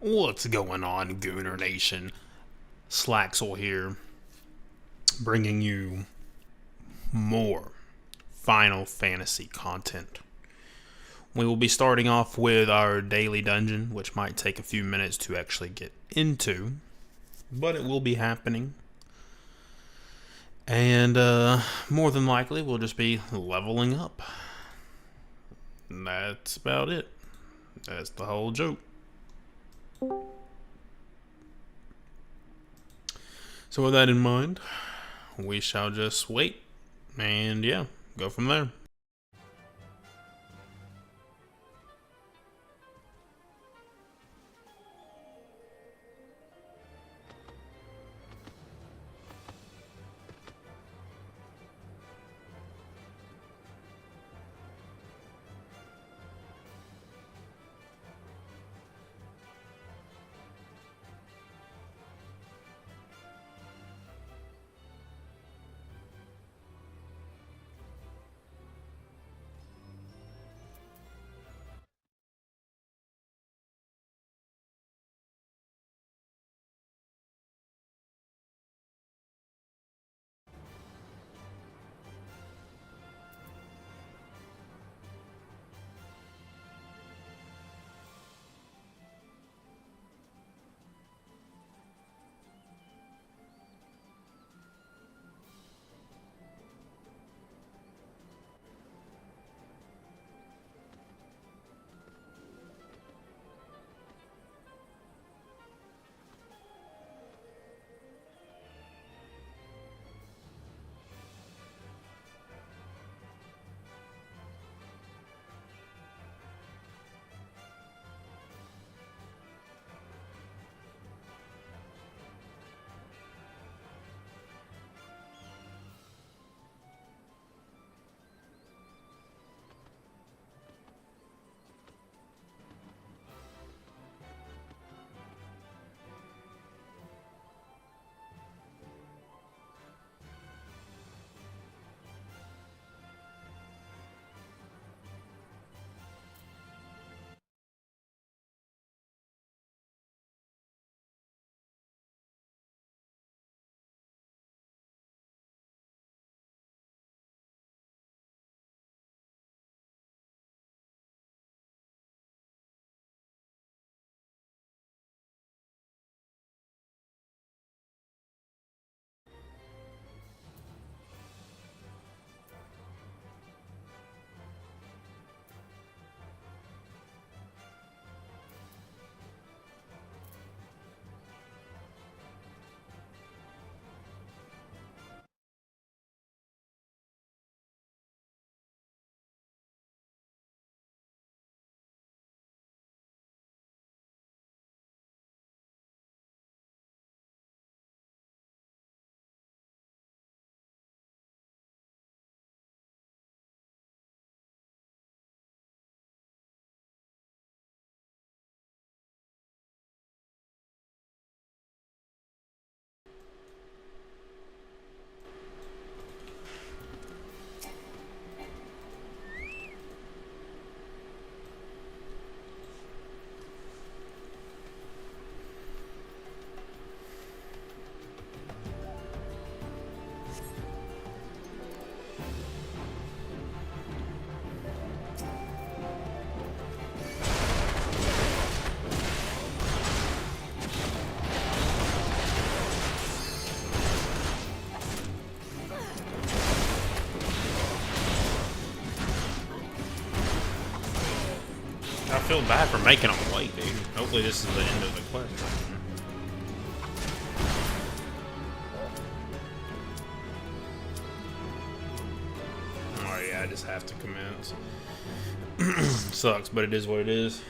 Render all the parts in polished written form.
What's going on, Gooner Nation? Slaxel here, bringing you more Final Fantasy content. We will be starting off with our daily dungeon, which might take a few minutes to actually get into, but it will be happening. And more than likely, we'll just be leveling up. That's about it. That's the whole joke. So with that in mind, we shall just wait and yeah, go from there. I feel bad for making them wait, dude. Hopefully this is the end of the quest. Oh yeah, I just have to commence. Sucks, but it is what it is.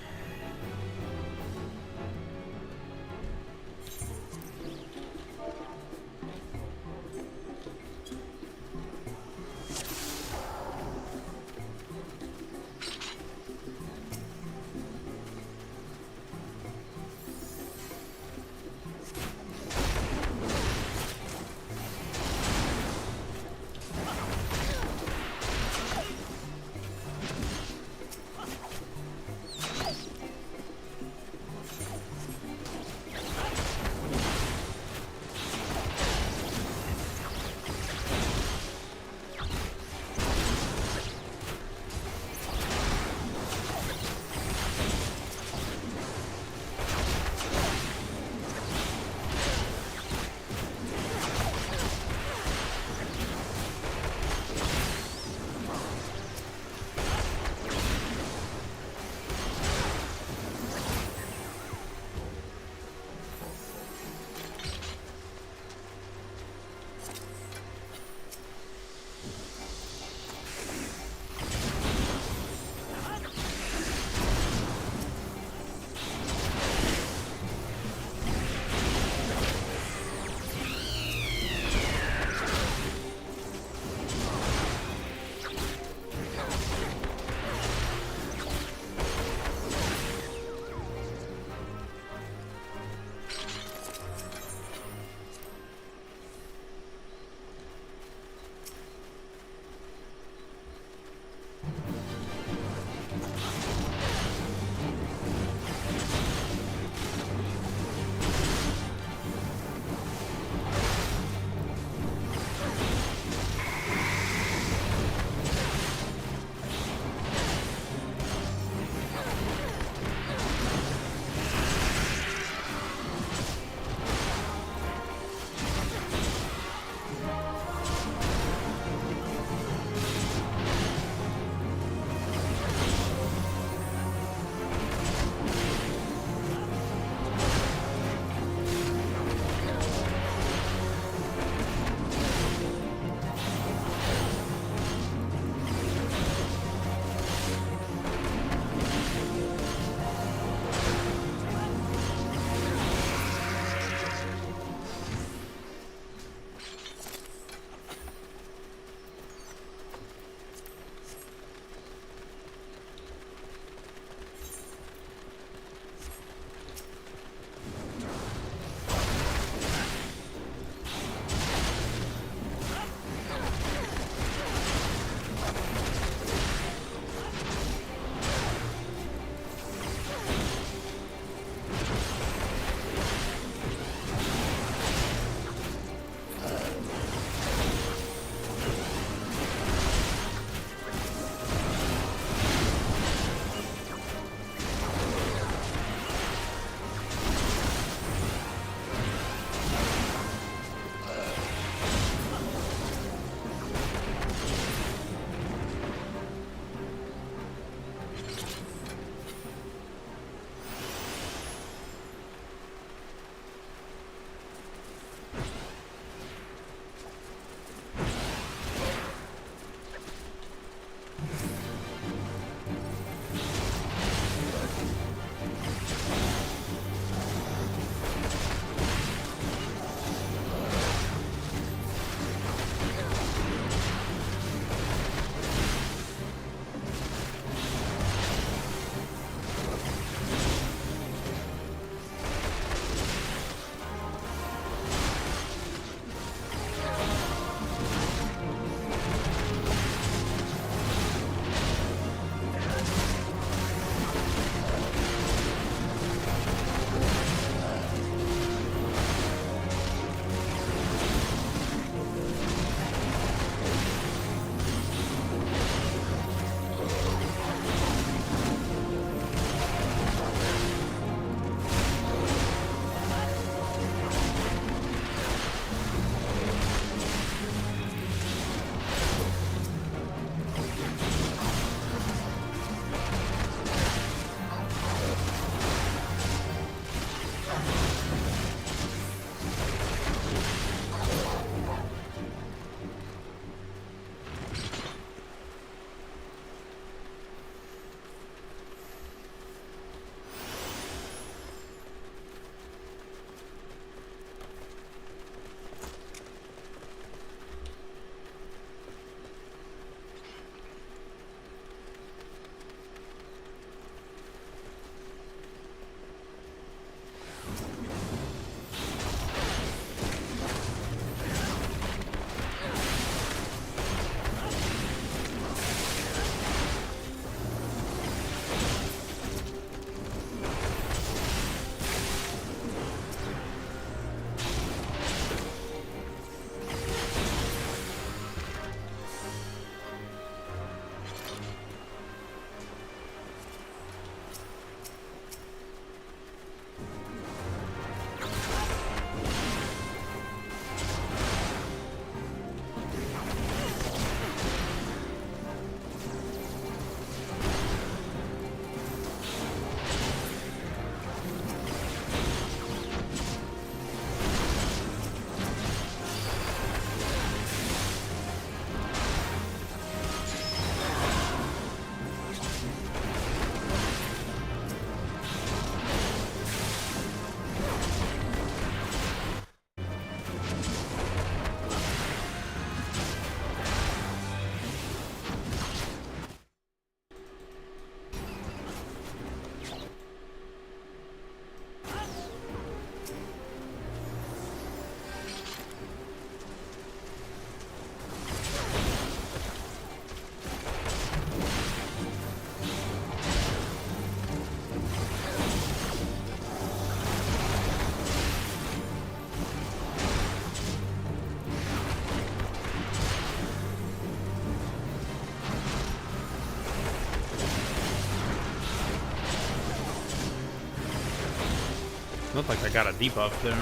Looked like I got a debuff there.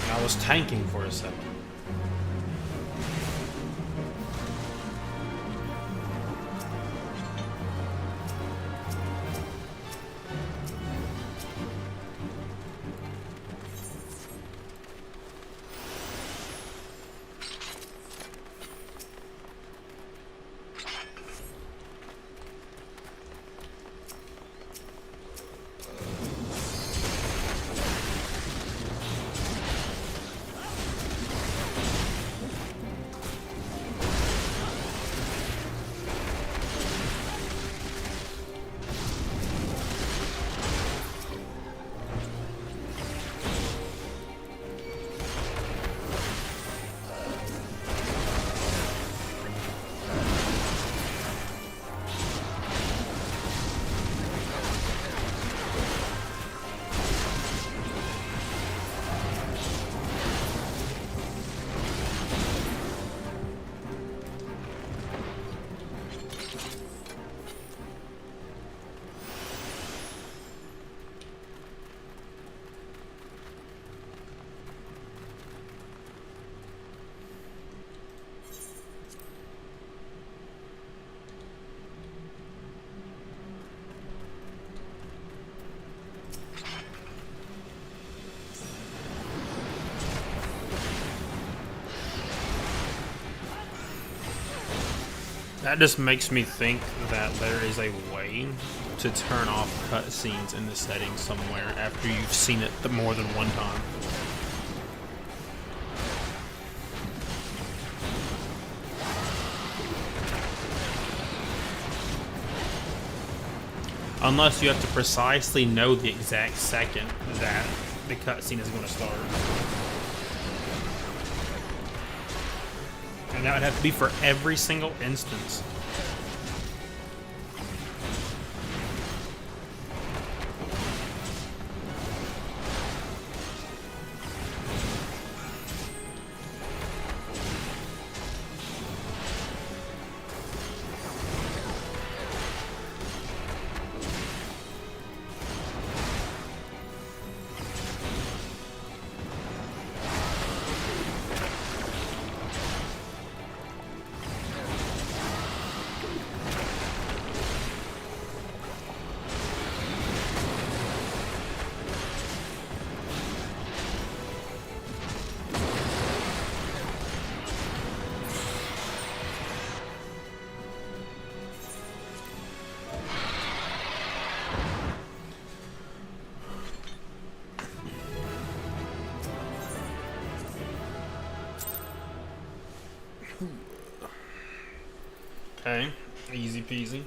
I was tanking for a second. That just makes me think that there is a way to turn off cutscenes in the settings somewhere after you've seen it more than one time. Unless you have to precisely know the exact second that the cutscene is going to start. And that would have to be for every single instance. Okay, easy peasy.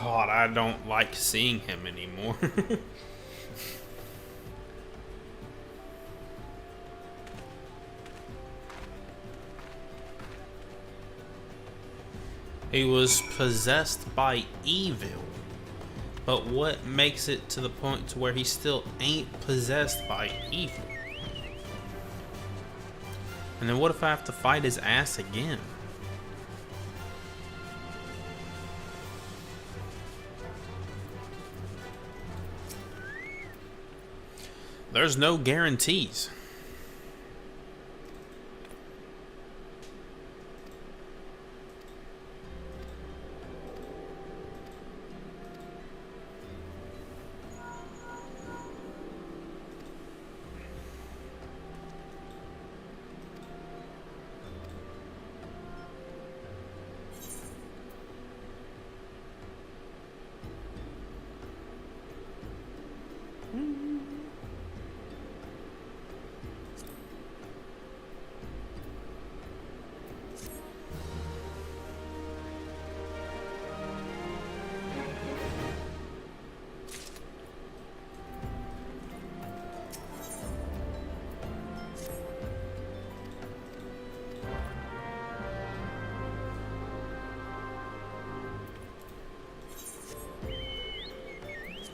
God, I don't like seeing him anymore. He was possessed by evil. But what makes it to the point to where he still ain't possessed by evil? And then what if I have to fight his ass again? There's no guarantees.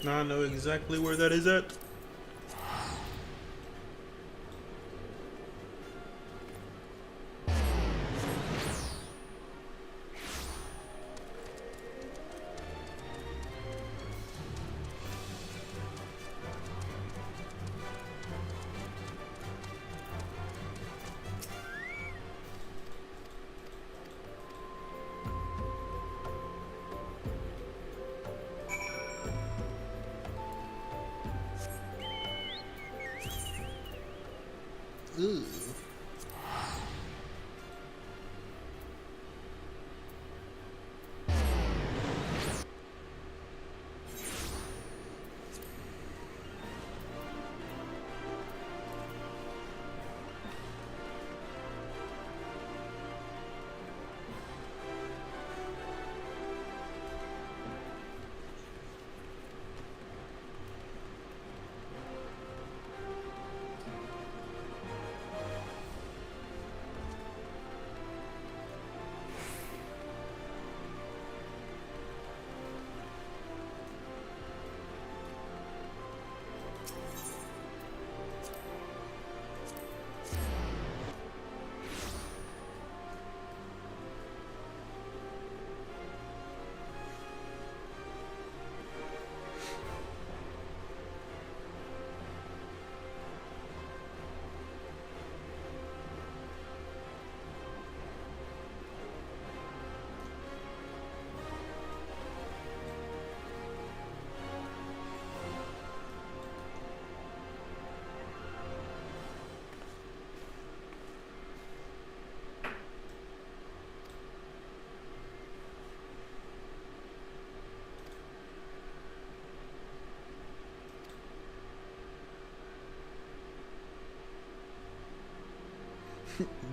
I know exactly where that is at. Ooh.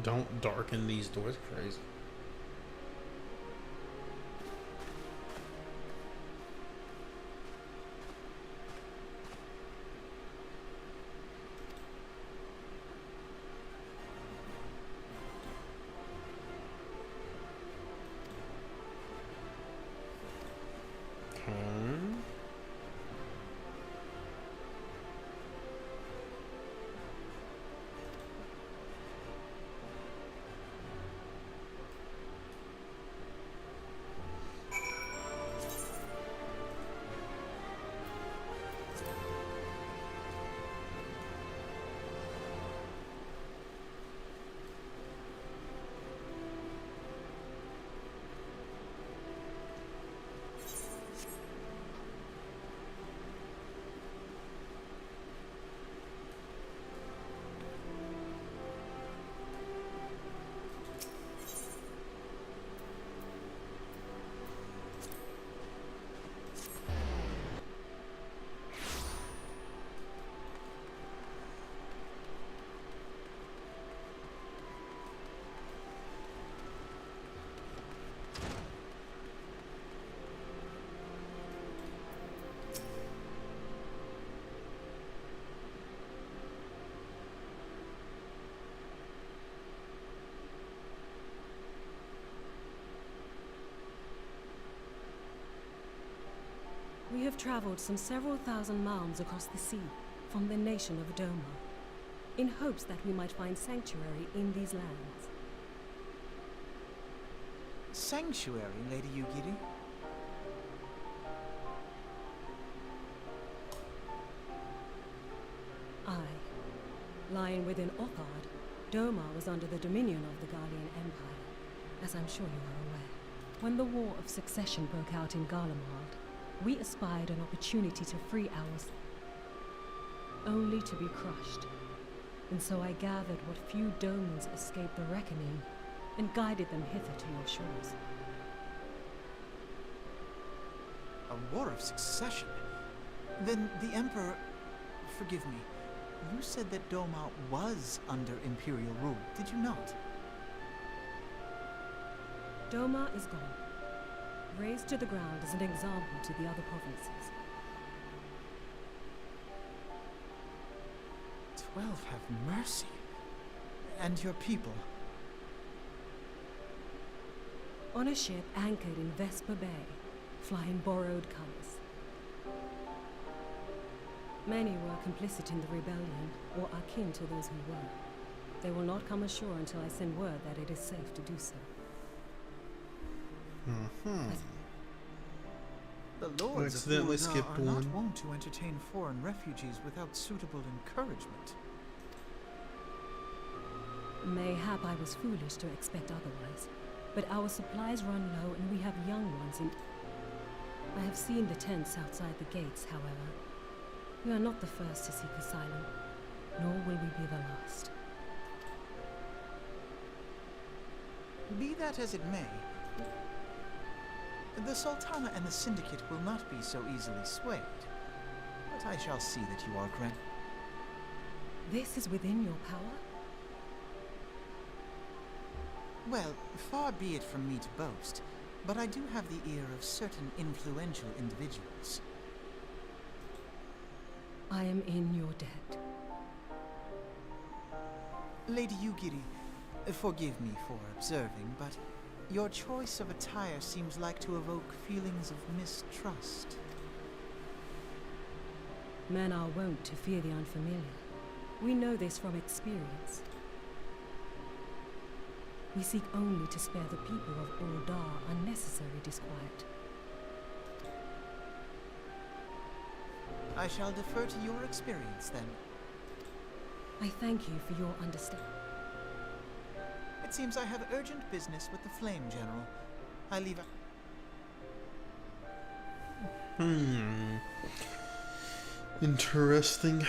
Don't darken these doors. Crazy. have traveled some several thousand miles across the sea from the nation of Doma, in hopes that we might find sanctuary in these lands. Sanctuary, Lady Yugiri? Aye. Lying within Othard, Doma was under the dominion of the Garlean Empire, as I'm sure you are aware. When the War of Succession broke out in Garlemald, we espied an opportunity to free ours, only to be crushed. And so I gathered what few Domans escaped the reckoning, and guided them hither to your shores. A war of succession? Then the Emperor... Forgive me. You said that Doma was under Imperial rule, did you not? Doma is gone, razed to the ground as an example to the other provinces. 12 have mercy. And your people? On a ship anchored in Vesper Bay, flying borrowed colors. Many were complicit in the rebellion, or akin to those who were. They will not come ashore until I send word that it is safe to do so. The lords Accidentally of Ul'dah skipped are not one. wont to entertain foreign refugees without suitable encouragement. Mayhap I was foolish to expect otherwise, but our supplies run low and we have young ones in... I have seen the tents outside the gates, however. We are not the first to seek asylum, nor will we be the last. Be that as it may, the Sultana and the Syndicate will not be so easily swayed. But I shall see that you are granted. This is within your power? Well, far be it from me to boast, but I do have the ear of certain influential individuals. I am in your debt. Lady Yugiri, forgive me for observing, but your choice of attire seems like to evoke feelings of mistrust. Men are wont to fear the unfamiliar. We know this from experience. We seek only to spare the people of Ul'dah unnecessary disquiet. I shall defer to your experience, then. I thank you for your understanding. It seems I have urgent business with the Flame General. I leave Interesting.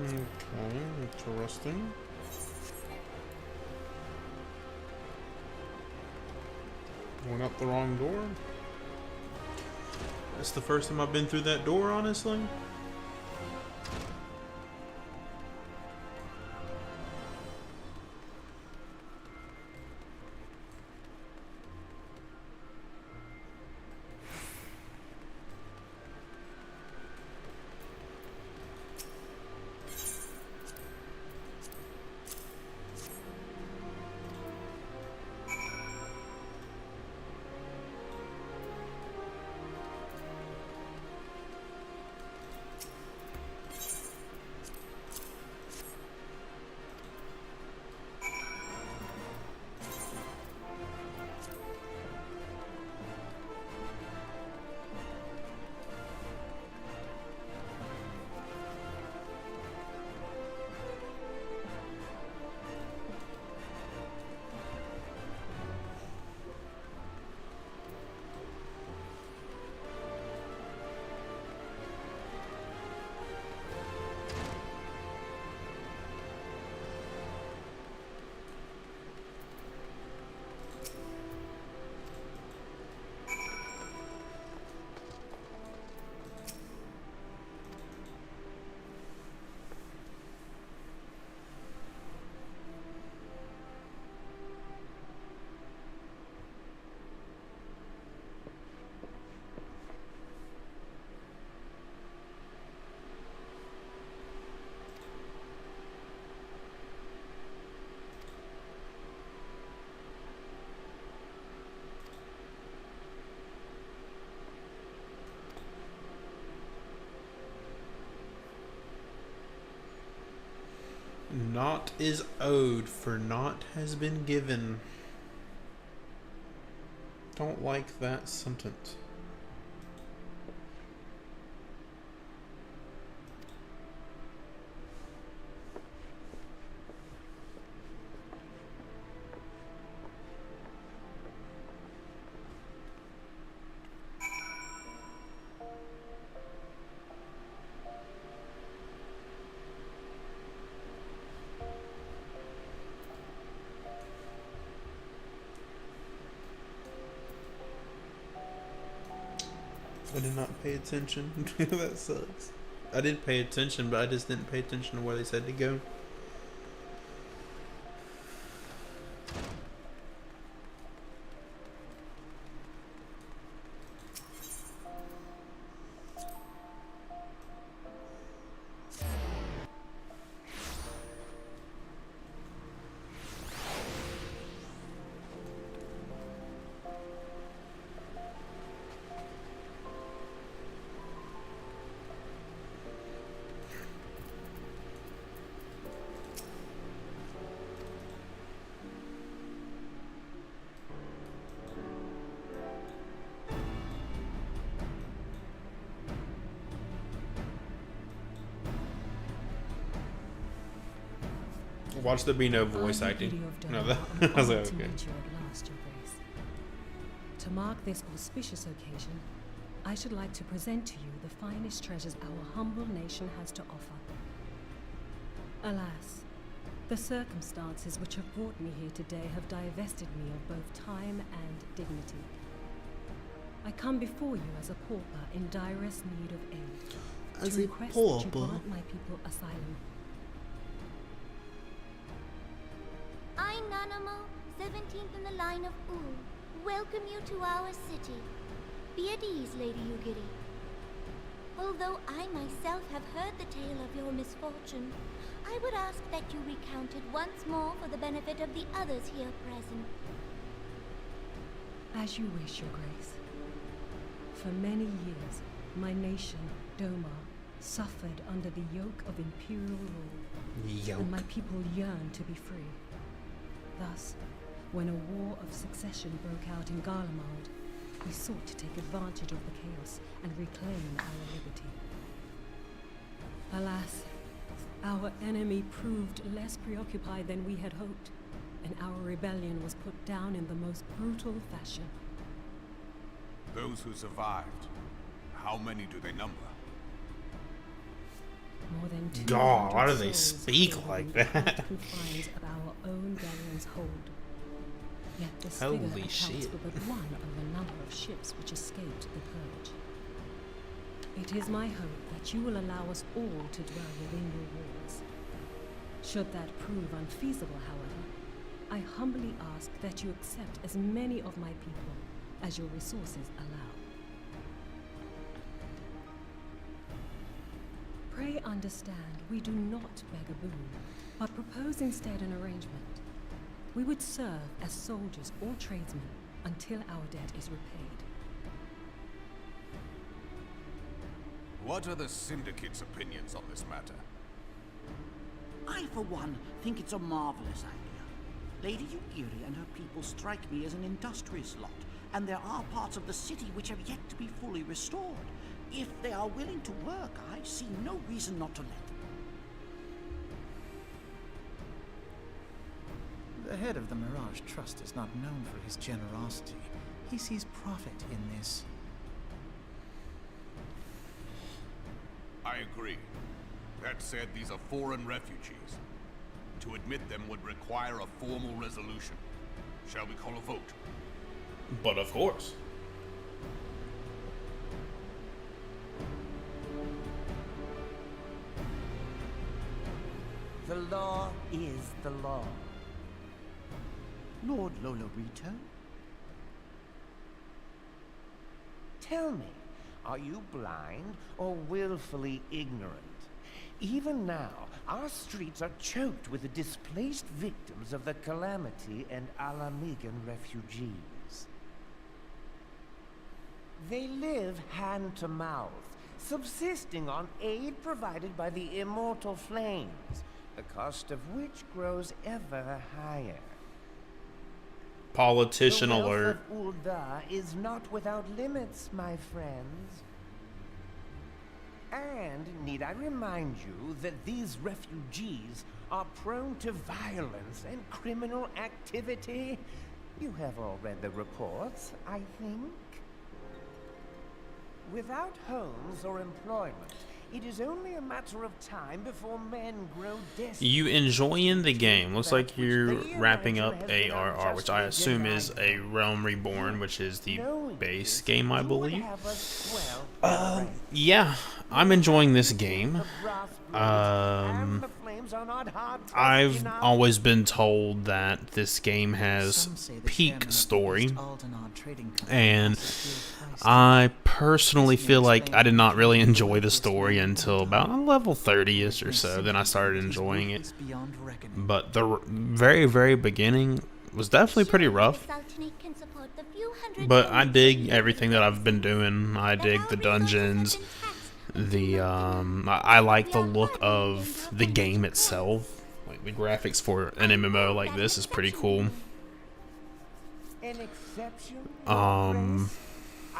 Okay, interesting. Went up the wrong door. That's the first time I've been through that door, honestly. Naught is owed, for naught has been given. Don't like that sentence. I did not pay attention. That sucks. I did pay attention, but I just didn't pay attention to where they said to go. Watch there be no voice acting. No, that I was like, okay. To mark this auspicious occasion, I should like to present to you the finest treasures our humble nation has to offer. Alas, the circumstances which have brought me here today have divested me of both time and dignity. I come before you as a pauper in direst need of aid. As to a request that you pauper? grant my people asylum. I, Nanamo, 17th in the line of Ul, welcome you to our city. Be at ease, Lady Yugiri. Although I myself have heard the tale of your misfortune, I would ask that you recount it once more for the benefit of the others here present. As you wish, Your Grace. For many years, my nation, Doma, suffered under the yoke of imperial rule, and my people yearned to be free. Thus, when a war of succession broke out in Garlemald, we sought to take advantage of the chaos and reclaim our liberty. Alas, our enemy proved less preoccupied than we had hoped, and our rebellion was put down in the most brutal fashion. Those who survived, how many do they number? More than 200 God, why do they souls speak fell like in the that? confines of our own galleon's hold. Yet this Holy figure accounts shit. for but one of the number of ships which escaped the purge. It is my hope that you will allow us all to dwell within your walls. Should that prove unfeasible, however, I humbly ask that you accept as many of my people as your resources allow. Pray understand, we do not beg a boon, but propose instead an arrangement. We would serve as soldiers or tradesmen until our debt is repaid. What are the Syndicate's opinions on this matter? I, for one, think it's a marvelous idea. Lady Yugiri and her people strike me as an industrious lot, and there are parts of the city which have yet to be fully restored. If they are willing to work, I see no reason not to let them. The head of the Mirage Trust is not known for his generosity. He sees profit in this. I agree. That said, these are foreign refugees. To admit them would require a formal resolution. Shall we call a vote? But of course. The law is the law. Lord Lolorito? Tell me, are you blind or willfully ignorant? Even now, our streets are choked with the displaced victims of the Calamity and Alamigan refugees. They live hand to mouth, subsisting on aid provided by the immortal flames, the cost of which grows ever higher. Politician The wealth alert. of Ul'dah is not without limits, my friends. And need I remind you that these refugees are prone to violence and criminal activity? You have all read the reports, I think. Without homes or employment, it is only a matter of time before men grow desperate. You enjoying the game? Looks like you're wrapping up ARR, which I assume is a Realm Reborn, which is the base game, I believe. Yeah, I'm enjoying this game. I've always been told that this game has peak story, and I personally feel like I did not really enjoy the story until about level 30ish or so. Then I started enjoying it. But the very, very beginning was definitely pretty rough. But I dig everything that I've been doing. I dig the dungeons. I like the look of the game itself. Like the graphics for an MMO like this is pretty cool.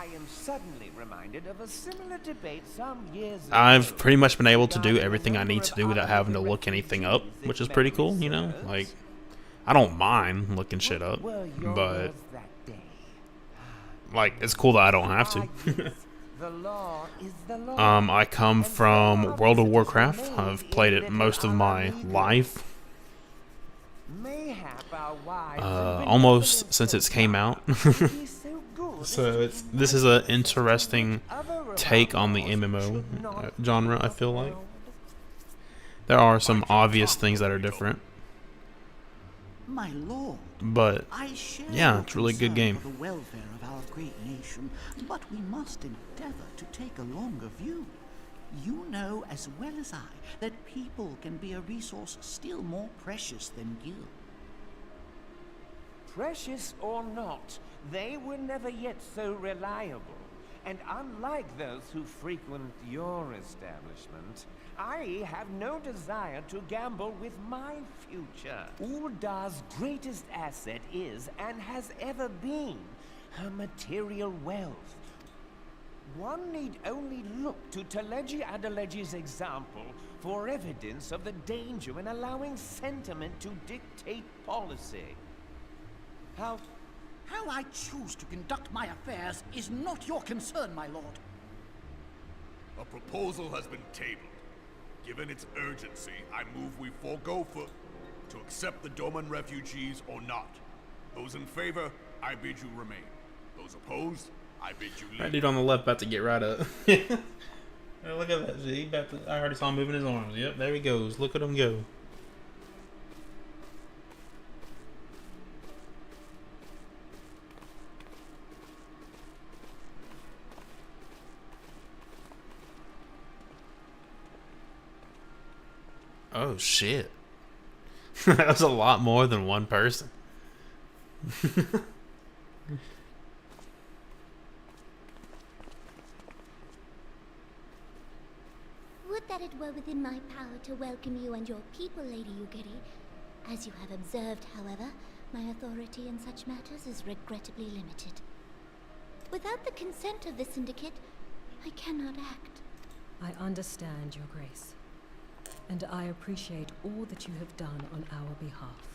I am suddenly reminded of a similar debate some years ago. I've pretty much been able to do everything I need to do without having to look anything up, which is pretty cool, you know? Like, I don't mind looking shit up, but, like, it's cool that I don't have to. I come from World of Warcraft. I've played it most of my life. Almost since it came out. So this is an interesting take on the MMO genre, I feel like. There are some obvious things that are different. My lord, But yeah, it's a really good game. for the welfare of our great nation, but we must endeavor to take a longer view. You know as well as I that people can be a resource still more precious than gil. Precious or not, they were never yet so reliable. And unlike those who frequent your establishment, I have no desire to gamble with my future. Ul'dah's greatest asset is, and has ever been, her material wealth. One need only look to Teleji Adeleji's example for evidence of the danger in allowing sentiment to dictate policy. How I choose to conduct my affairs is not your concern, my lord. A proposal has been tabled. Given its urgency, I move we forego to accept the Doman refugees or not. Those in favor, I bid you remain. Those opposed, I bid you leave. That dude on the left about to get right up. Hey, look at that. I already saw him moving his arms. Yep, there he goes. Look at him go. Oh shit. That was a lot more than one person. Would that it were within my power to welcome you and your people, Lady Yugiri. As you have observed, however, my authority in such matters is regrettably limited. Without the consent of the Syndicate, I cannot act. I understand, Your Grace, and I appreciate all that you have done on our behalf.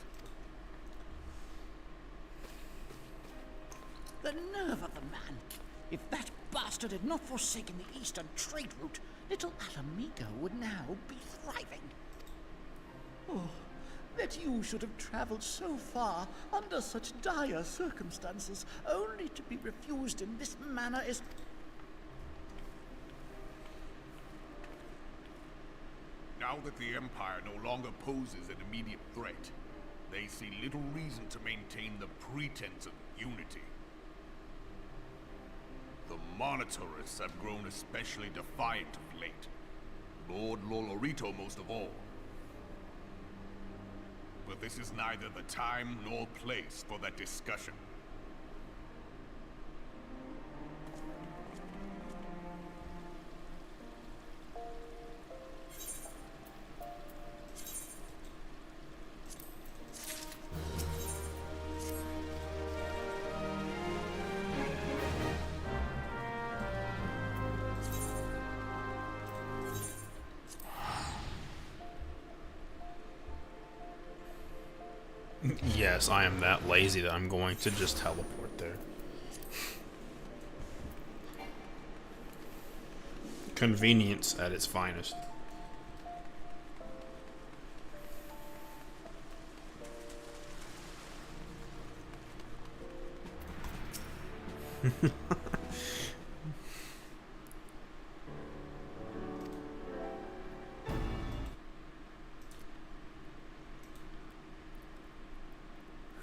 The nerve of the man! If that bastard had not forsaken the eastern trade route, little Alamigo would now be thriving. Oh, that you should have traveled so far under such dire circumstances, only to be refused in this manner is... Now that the Empire no longer poses an immediate threat, they see little reason to maintain the pretense of unity. The Monitorists have grown especially defiant of late. Lord Lolorito most of all. But this is neither the time nor place for that discussion. Yes, I am that lazy that I'm going to just teleport there. Convenience at its finest.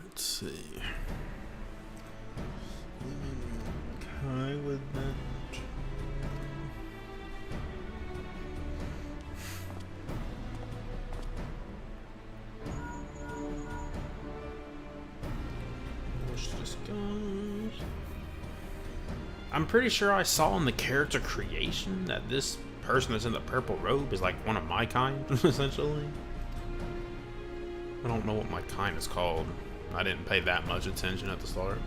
Let's see. Okay with that. Wish disguise. I'm pretty sure I saw in the character creation that this person that's in the purple robe is like one of my kind, essentially. I don't know what my kind is called. I didn't pay that much attention at the start.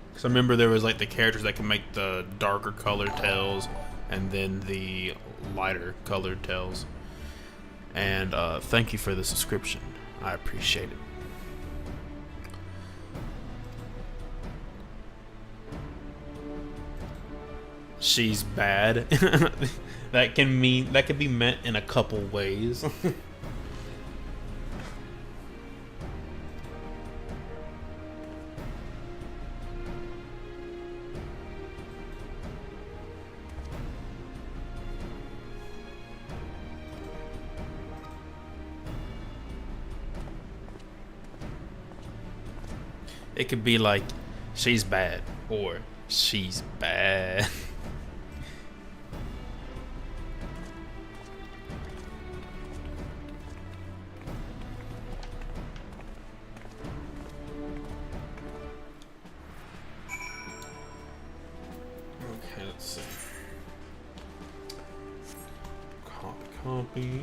Because I remember there was like the characters that can make the darker colored tails and then the lighter colored tails. And thank you for the subscription. I appreciate it. She's bad. That can be meant in a couple ways. It could be like, she's bad, or she's bad. Okay, let's see. Copy.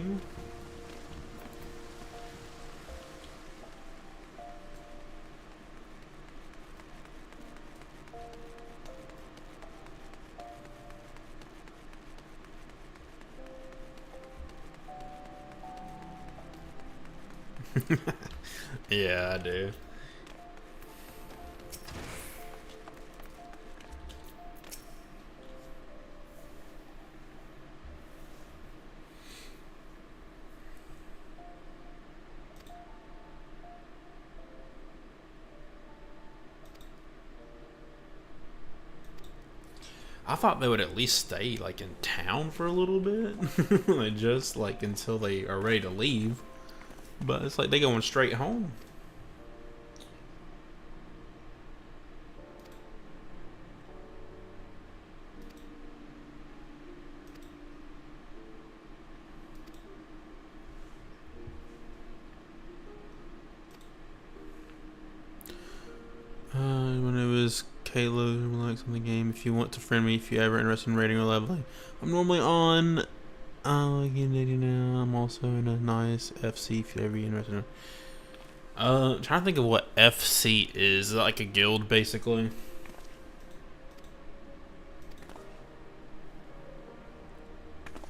Yeah, I do. I thought they would at least stay like in town for a little bit. Just like until they are ready to leave. But it's like they going straight home. When it was Kayla who likes on the game. If you want to friend me, if you're ever interested in rating or leveling, I'm normally on. Now I'm also in a nice FC. If you're ever interested in. Trying to think of what FC is. Is it like a guild, basically?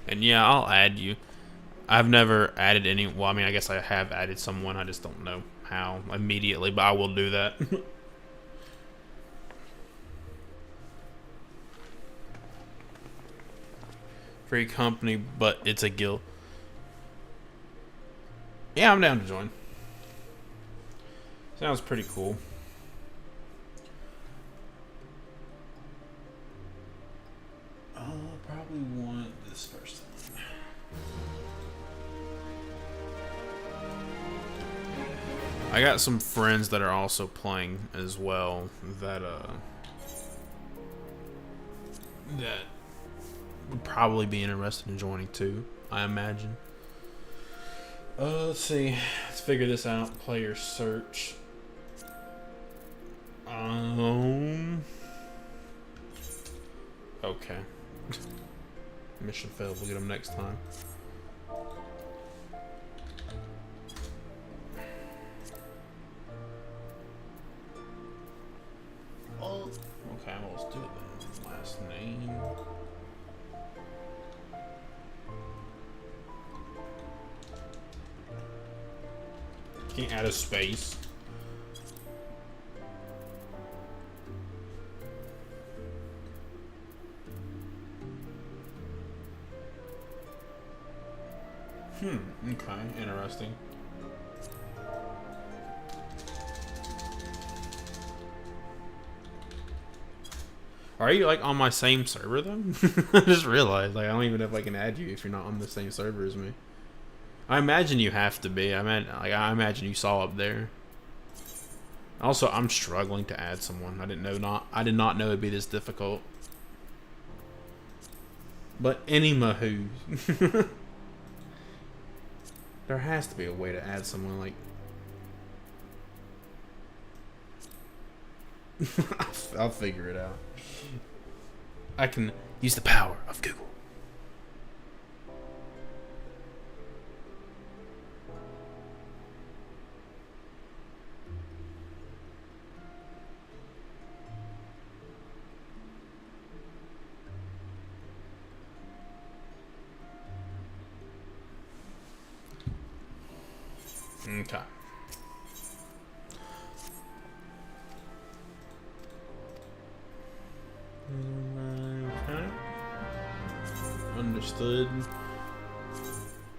And yeah, I'll add you. I've never added any. Well, I mean, I guess I have added someone. I just don't know how immediately, but I will do that. Free company, but it's a guild. Yeah, I'm down to join. Sounds pretty cool. I'll probably want this first one. I got some friends that are also playing as well that would probably be interested in joining too, I imagine. Let's see. Let's figure this out. Player search. Okay. Mission failed. We'll get them next time. Oh. Okay, well, let's do it then. Last name. Can't add a space. Okay, interesting. Are you like on my same server then? I just realized like I don't even know if I can add you if you're not on the same server as me. I imagine you have to be. I imagine you saw up there. Also, I'm struggling to add someone. I did not know it'd be this difficult. But any mahoo. There has to be a way to add someone like I'll figure it out. I can use the power of Google. Okay. Okay. Understood.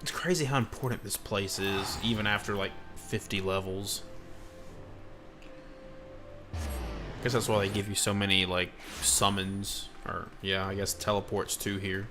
It's crazy how important this place is, even after like 50 levels. I guess that's why they give you so many like summons, or yeah, I guess teleports to here.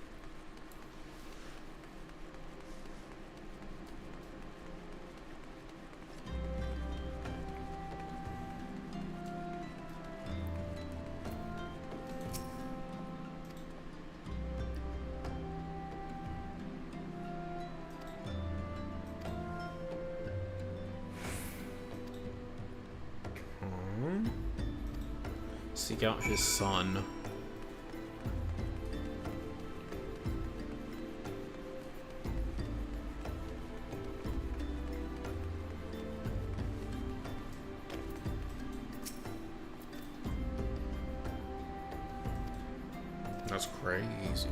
Seek out his son. That's crazy.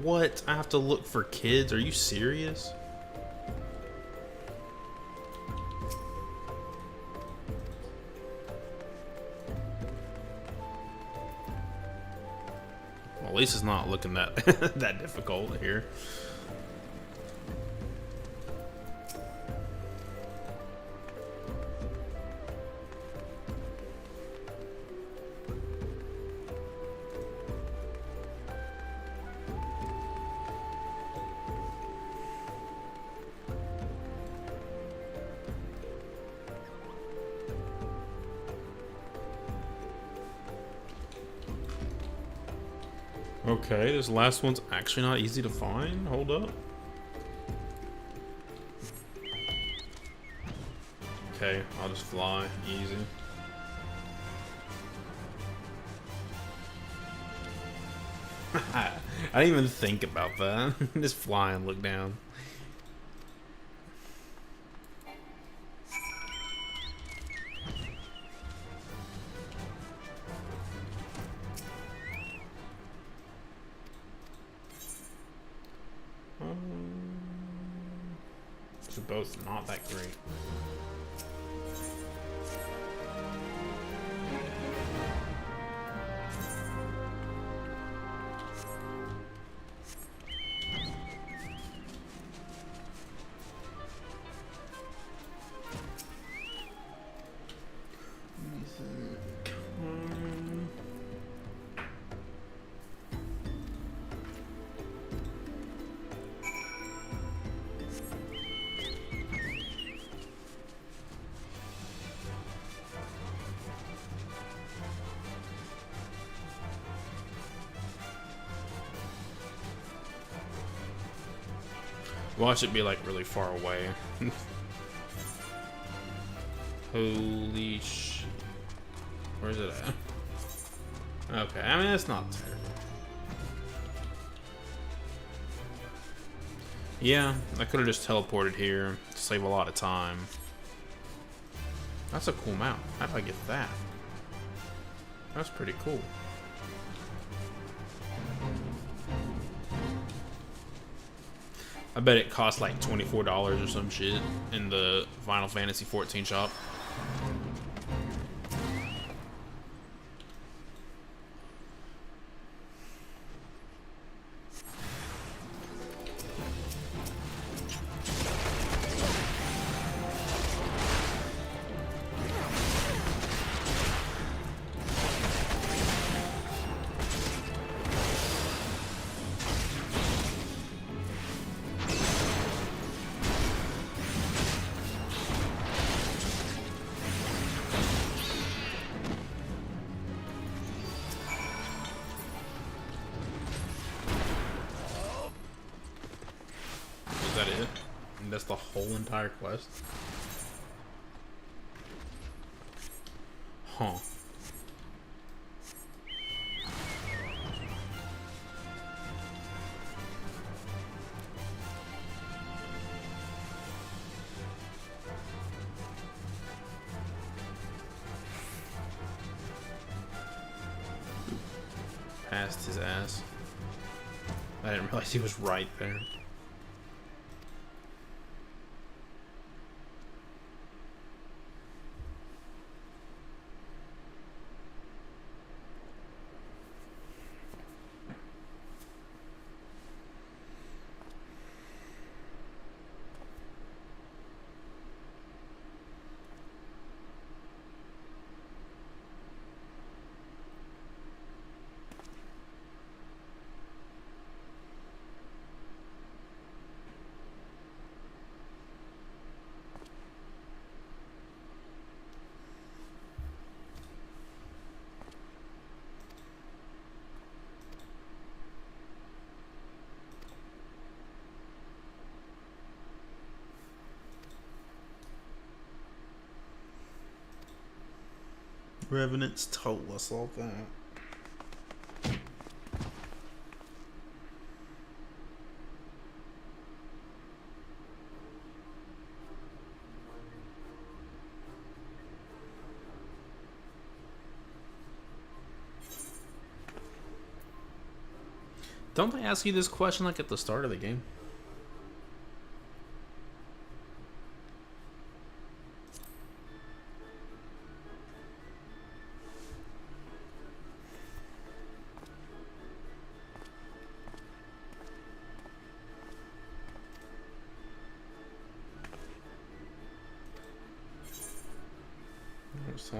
What? I have to look for kids? Are you serious? Well, at least it's not looking that that difficult here. Okay, this last one's actually not easy to find. Hold up. Okay, I'll just fly. Easy. I didn't even think about that. Just fly and look down. They're both not that great. Watch it be like really far away. Holy shit. Where's it at? Okay, I mean, it's not terrible. Yeah, I could have just teleported here to save a lot of time. That's a cool mount. How did I get that? That's pretty cool. I bet it costs like $24 or some shit in the Final Fantasy 14 shop. Is that it? And that's the whole entire quest? Huh. Past his ass. I didn't realize he was right there. Revenant's toll us all that. Don't they ask you this question like at the start of the game? So,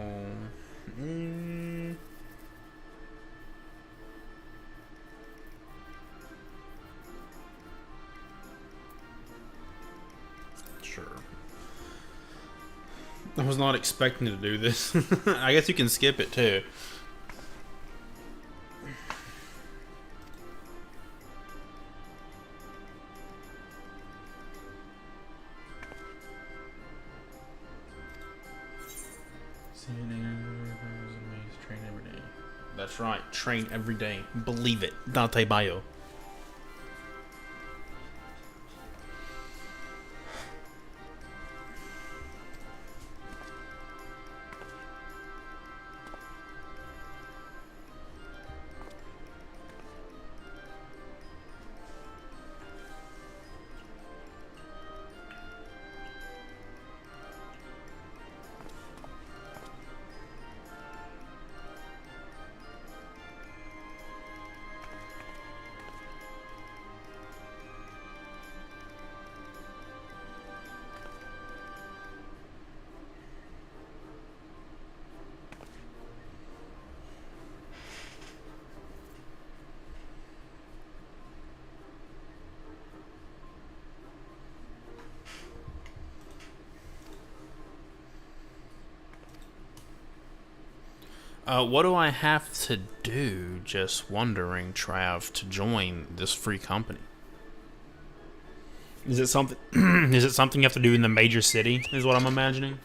sure. I was not expecting to do this. I guess you can skip it too. Train every day. That's right. Train every day. Believe it. Dante Bio. What do I have to do? Just wondering, Trav, to join this free company. Is it something? Is it something you have to do in the major city? Is what I'm imagining.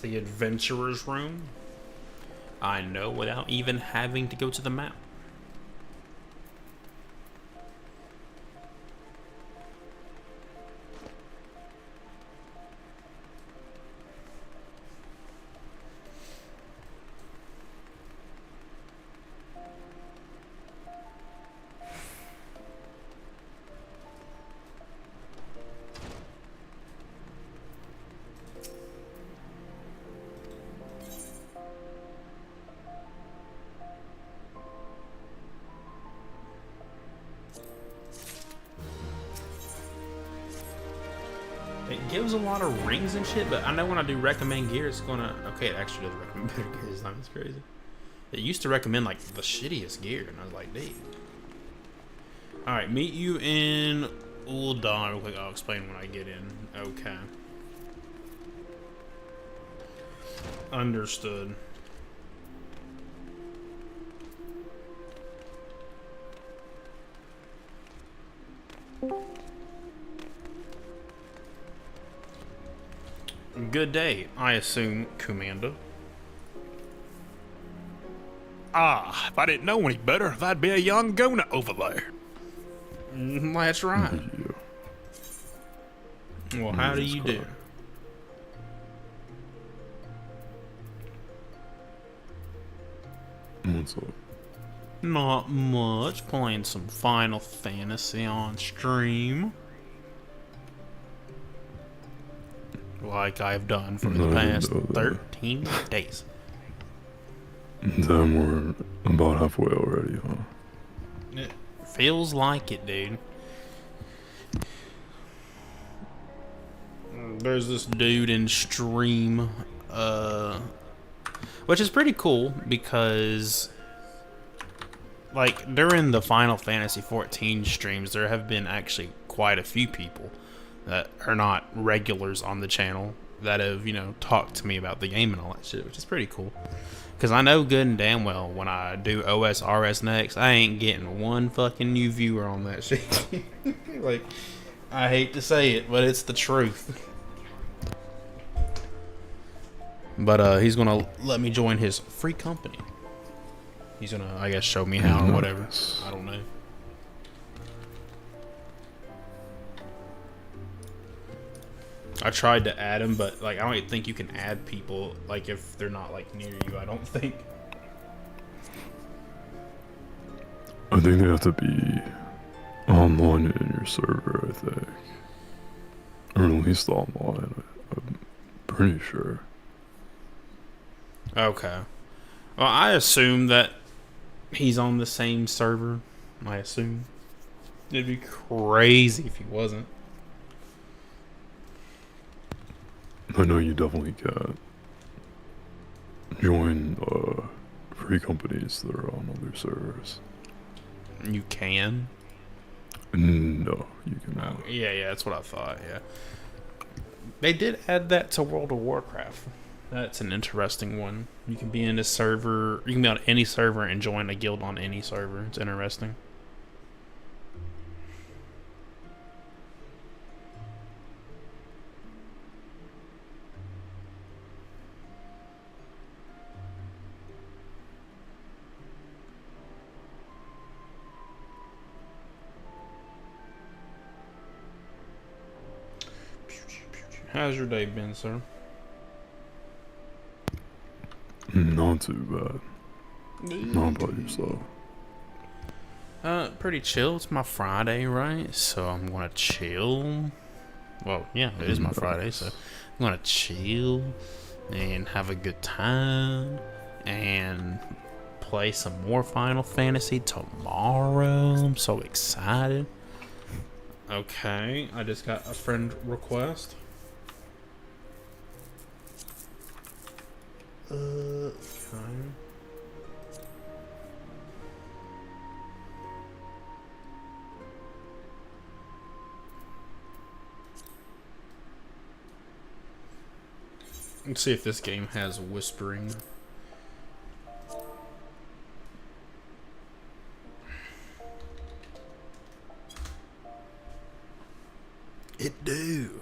the adventurer's room. I know without even having to go to the map. It gives a lot of rings and shit, but I know when I do recommend gear, it's gonna... Okay, it actually does recommend better gear this time. It's crazy. It used to recommend, like, the shittiest gear, and I was like, dude. Alright, meet you in Ul'dah real quick. I'll explain when I get in. Okay. Understood. Good day, I assume, Commander. Ah, if I didn't know any better, that'd be a young Gona over there. That's right. Well, how do you do? What's up? Not much. Playing some Final Fantasy on stream. Like I've done for the past 13 days. Damn, we're about halfway already, huh? It feels like it, dude. There's this dude in stream, which is pretty cool because, like, during the Final Fantasy 14 streams, there have been actually quite a few people that are not regulars on the channel that have, you know, talked to me about the game and all that shit, which is pretty cool. Because I know good and damn well when I do OSRS next, I ain't getting one fucking new viewer on that shit. Like, I hate to say it, but it's the truth. But he's gonna let me join his free company. He's gonna, I guess, show me how or whatever. I don't know. I tried to add him, but like I don't think you can add people like if they're not like near you. I don't think. I think they have to be online in your server, I think. Or at least online, I'm pretty sure. Okay. Well, I assume that he's on the same server. I assume. It'd be crazy if he wasn't. I know you definitely can join free companies that are on other servers. You can? No, you cannot. Oh, yeah, that's what I thought, yeah. They did add that to World of Warcraft. That's an interesting one. You can be in a server, you can be on any server and join a guild on any server. It's interesting. How's your day been, sir? Not too bad. How about yourself? Pretty chill. It's my Friday, right? So I'm gonna chill. Well, yeah, it is my Friday, so I'm gonna chill and have a good time and play some more Final Fantasy tomorrow. I'm so excited. Okay, I just got a friend request. Okay. Let's see if this game has whispering. It do.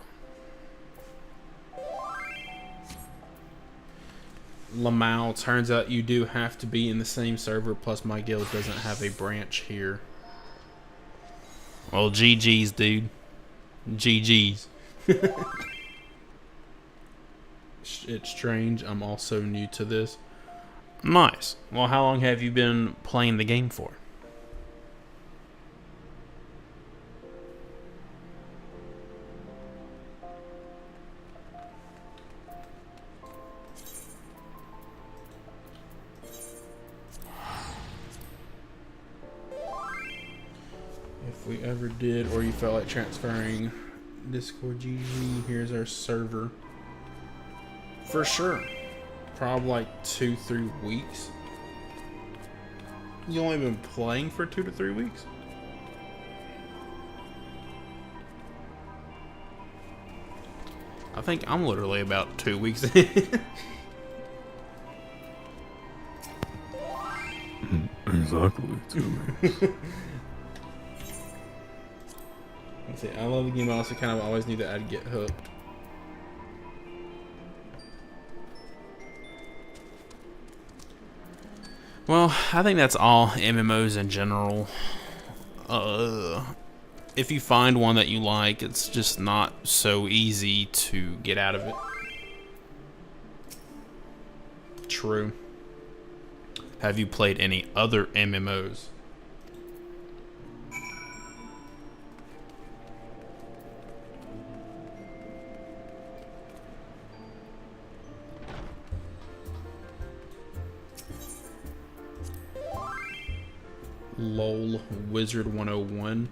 Lamau, turns out you do have to be in the same server, plus my guild doesn't have a branch here. Well, GG's, dude. GG's. It's strange. I'm also new to this. Nice. Well, how long have you been playing the game for? If we ever did, or you felt like transferring Discord GG, here's our server. For sure. Probably like 2-3 weeks. You only been playing for 2 to 3 weeks? I think I'm literally about 2 weeks in. Exactly 2 weeks. See, I love the game. I also kind of always knew that I'd get hooked. Well, I think that's all MMOs in general. If you find one that you like, it's just not so easy to get out of it. True. Have you played any other MMOs? LOL Wizard 101.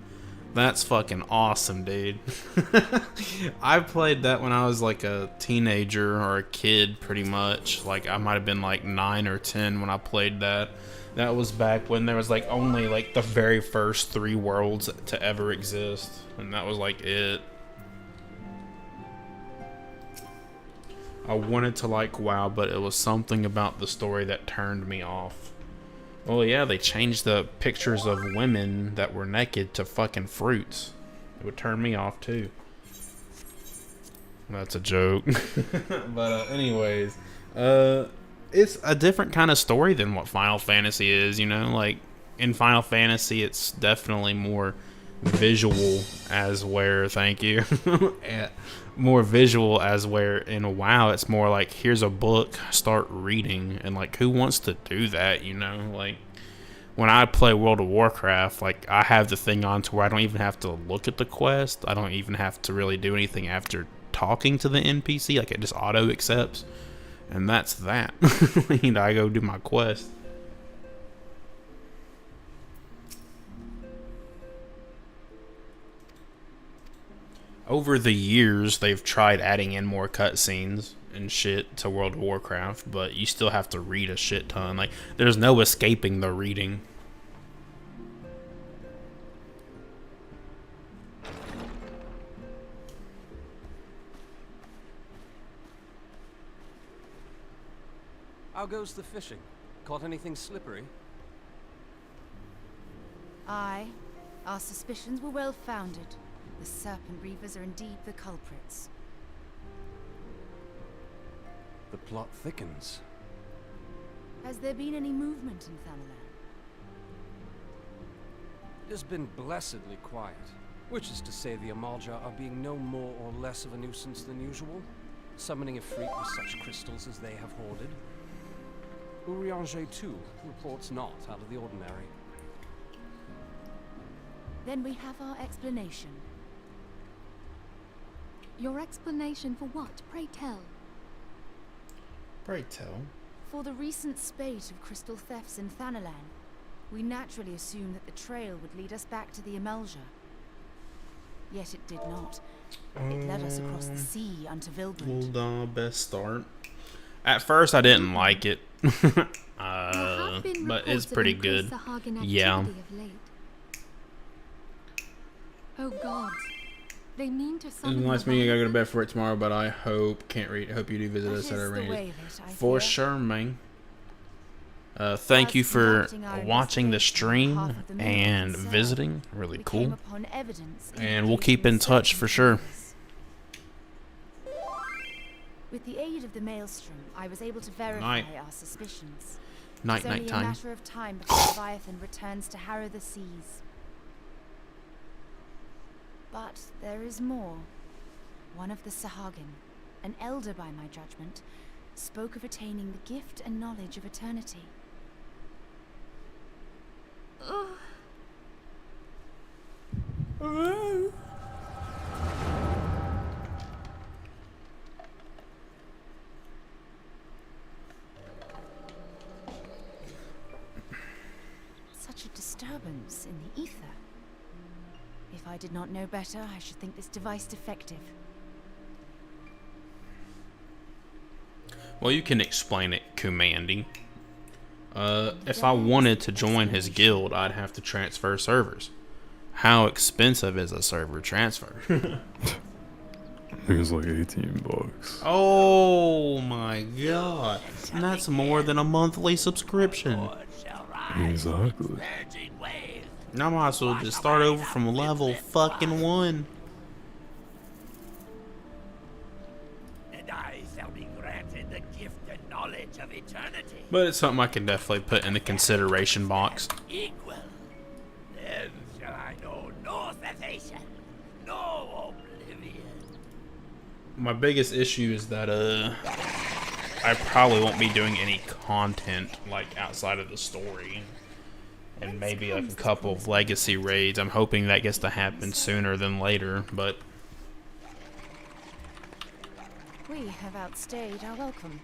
That's fucking awesome, dude. I played that when I was like a teenager or a kid, pretty much. Like I might have been like 9 or 10 when I played that. That was back when there was like only like the very first 3 worlds to ever exist, and that was like it. I wanted to like WoW, but it was something about the story that turned me off. Well, yeah, they changed the pictures of women that were naked to fucking fruits. It would turn me off, too. That's a joke. But, anyways. It's a different kind of story than what Final Fantasy is, you know? Like, in Final Fantasy, it's definitely more visual, as where, thank you. More visual, as where in WoW it's more like, here's a book, start reading, and like, who wants to do that, you know? Like, when I play World of Warcraft, like, I have the thing on to where I don't even have to look at the quest. I don't even have to really do anything after talking to the NPC. Like, it just auto accepts, and that's that. And I go do my quest. Over the years, they've tried adding in more cutscenes and shit to World of Warcraft, but you still have to read a shit ton. Like, there's no escaping the reading. How goes the fishing? Caught anything slippery? Aye. Our suspicions were well founded. The Serpent Reavers are indeed the culprits. The plot thickens. Has there been any movement in Thanalan? It has been blessedly quiet, which is to say the Amalja are being no more or less of a nuisance than usual, summoning a freak with such crystals as they have hoarded. Urianger, too, reports not out of the ordinary. Then we have our explanation. Your explanation for what, pray tell? Pray tell. For the recent spate of crystal thefts in Thanalan, we naturally assumed that the trail would lead us back to the Amalja. Yet it did not. It led us across the sea unto Vilgrund. Well, best start. At first, I didn't like it. But it's pretty good. Yeah. Oh gods. They mean to It was a nice meeting. I gotta go to bed for it tomorrow, but I hope hope you do visit us at our range. For sure, man. Thank you for watching the stream and visiting. Really cool. And we'll keep in touch for sure. With the aid of the maelstrom, I was able to verify our suspicions. Night It's only a time. matter of time before Leviathan returns to harrow the seas. But there is more. One of the Sahagin, an elder by my judgment, spoke of attaining the gift and knowledge of eternity. Such a disturbance in the ether. If I did not know better, I should think this device defective. Well, you can explain it, Commandy. If I wanted to join his guild, I'd have to transfer servers. How expensive is a server transfer? I think it's like 18 bucks. Oh my god. And that's more than a monthly subscription. Exactly. I might as well just start over from level fucking 1. And I shall be granted the gift and knowledge of eternity. But it's something I can definitely put in the consideration box. Equal. Then shall I know no cessation, no oblivion. My biggest issue is that I probably won't be doing any content like outside of the story. And maybe like a couple of legacy raids. I'm hoping that gets to happen sooner than later, but We have outstayed our welcome.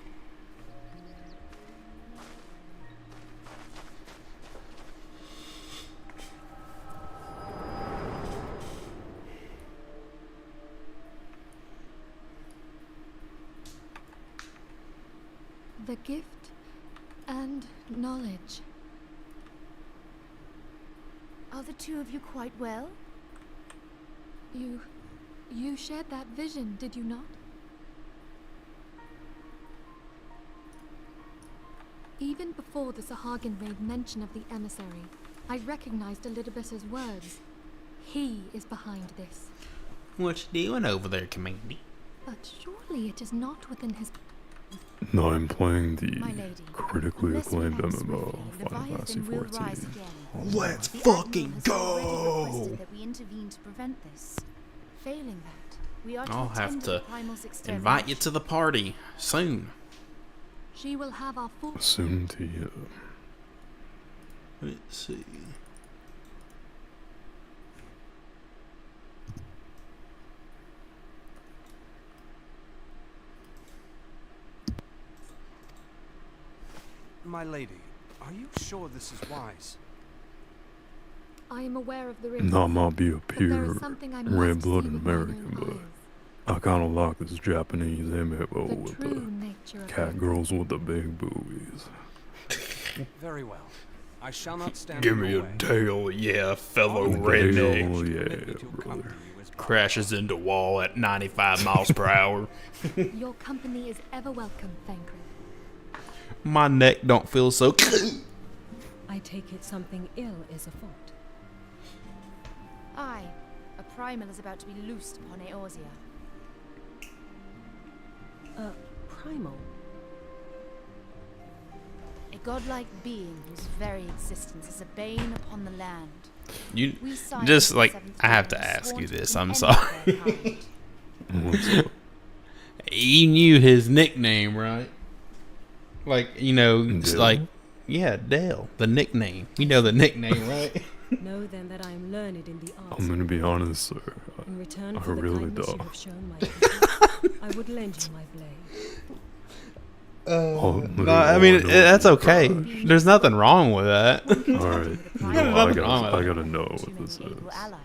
The gift and knowledge. Are the two of you quite well? You shared that vision, did you not? Even before the Sahagin made mention of the emissary, I recognized Elidibet's words. He is behind this. what you doing over there, Commandy? But surely it is not within his... No, I'm playing My the lady, critically unless we acclaimed act MMO, swiftly, Final Fantasy Leviathan will rise 14. again. Let's The fucking Admiral has already go! requested that we intervene to prevent this. Failing that, we are to I'll have attend to the Primal's invite you extermination. to the party soon. She will have our full... Soon to you. Let's see. My lady, are you sure this is wise? I am aware of the risk. No, I might be a but there pure is something I must red-blooded see with my American, own but eyes. I kind of like this Japanese MMO The with true the nature of cat things. girls with the big boobies. Very well. I shall not stand Give in me your a way. deal, yeah, fellow Hell redneck. yeah, Permit me to accompany brother. you as Crashes into wall at 95 miles per hour. Your company is ever welcome, Thancred. My neck don't feel so... I take it something ill is afoot. Aye, a primal is about to be loosed upon Eorzea. Primal? A godlike being whose very existence is a bane upon the land. You We signed just the like seventh I have to covenant, ask sworn you to this. an I'm end sorry. to their kind. What's up? You knew his nickname, right? Like, you know, it's Dale? like, yeah, Dale, the nickname. You know the nickname, right? Know then that I am learned in the arts. I'm gonna be honest, sir. In return I for the really kindness you don't. have shown my people, I would lend you my blade. No, I mean, that's okay. There's nothing wrong with that. Alright, nothing wrong with I it. gotta know Too what this many is. able allies.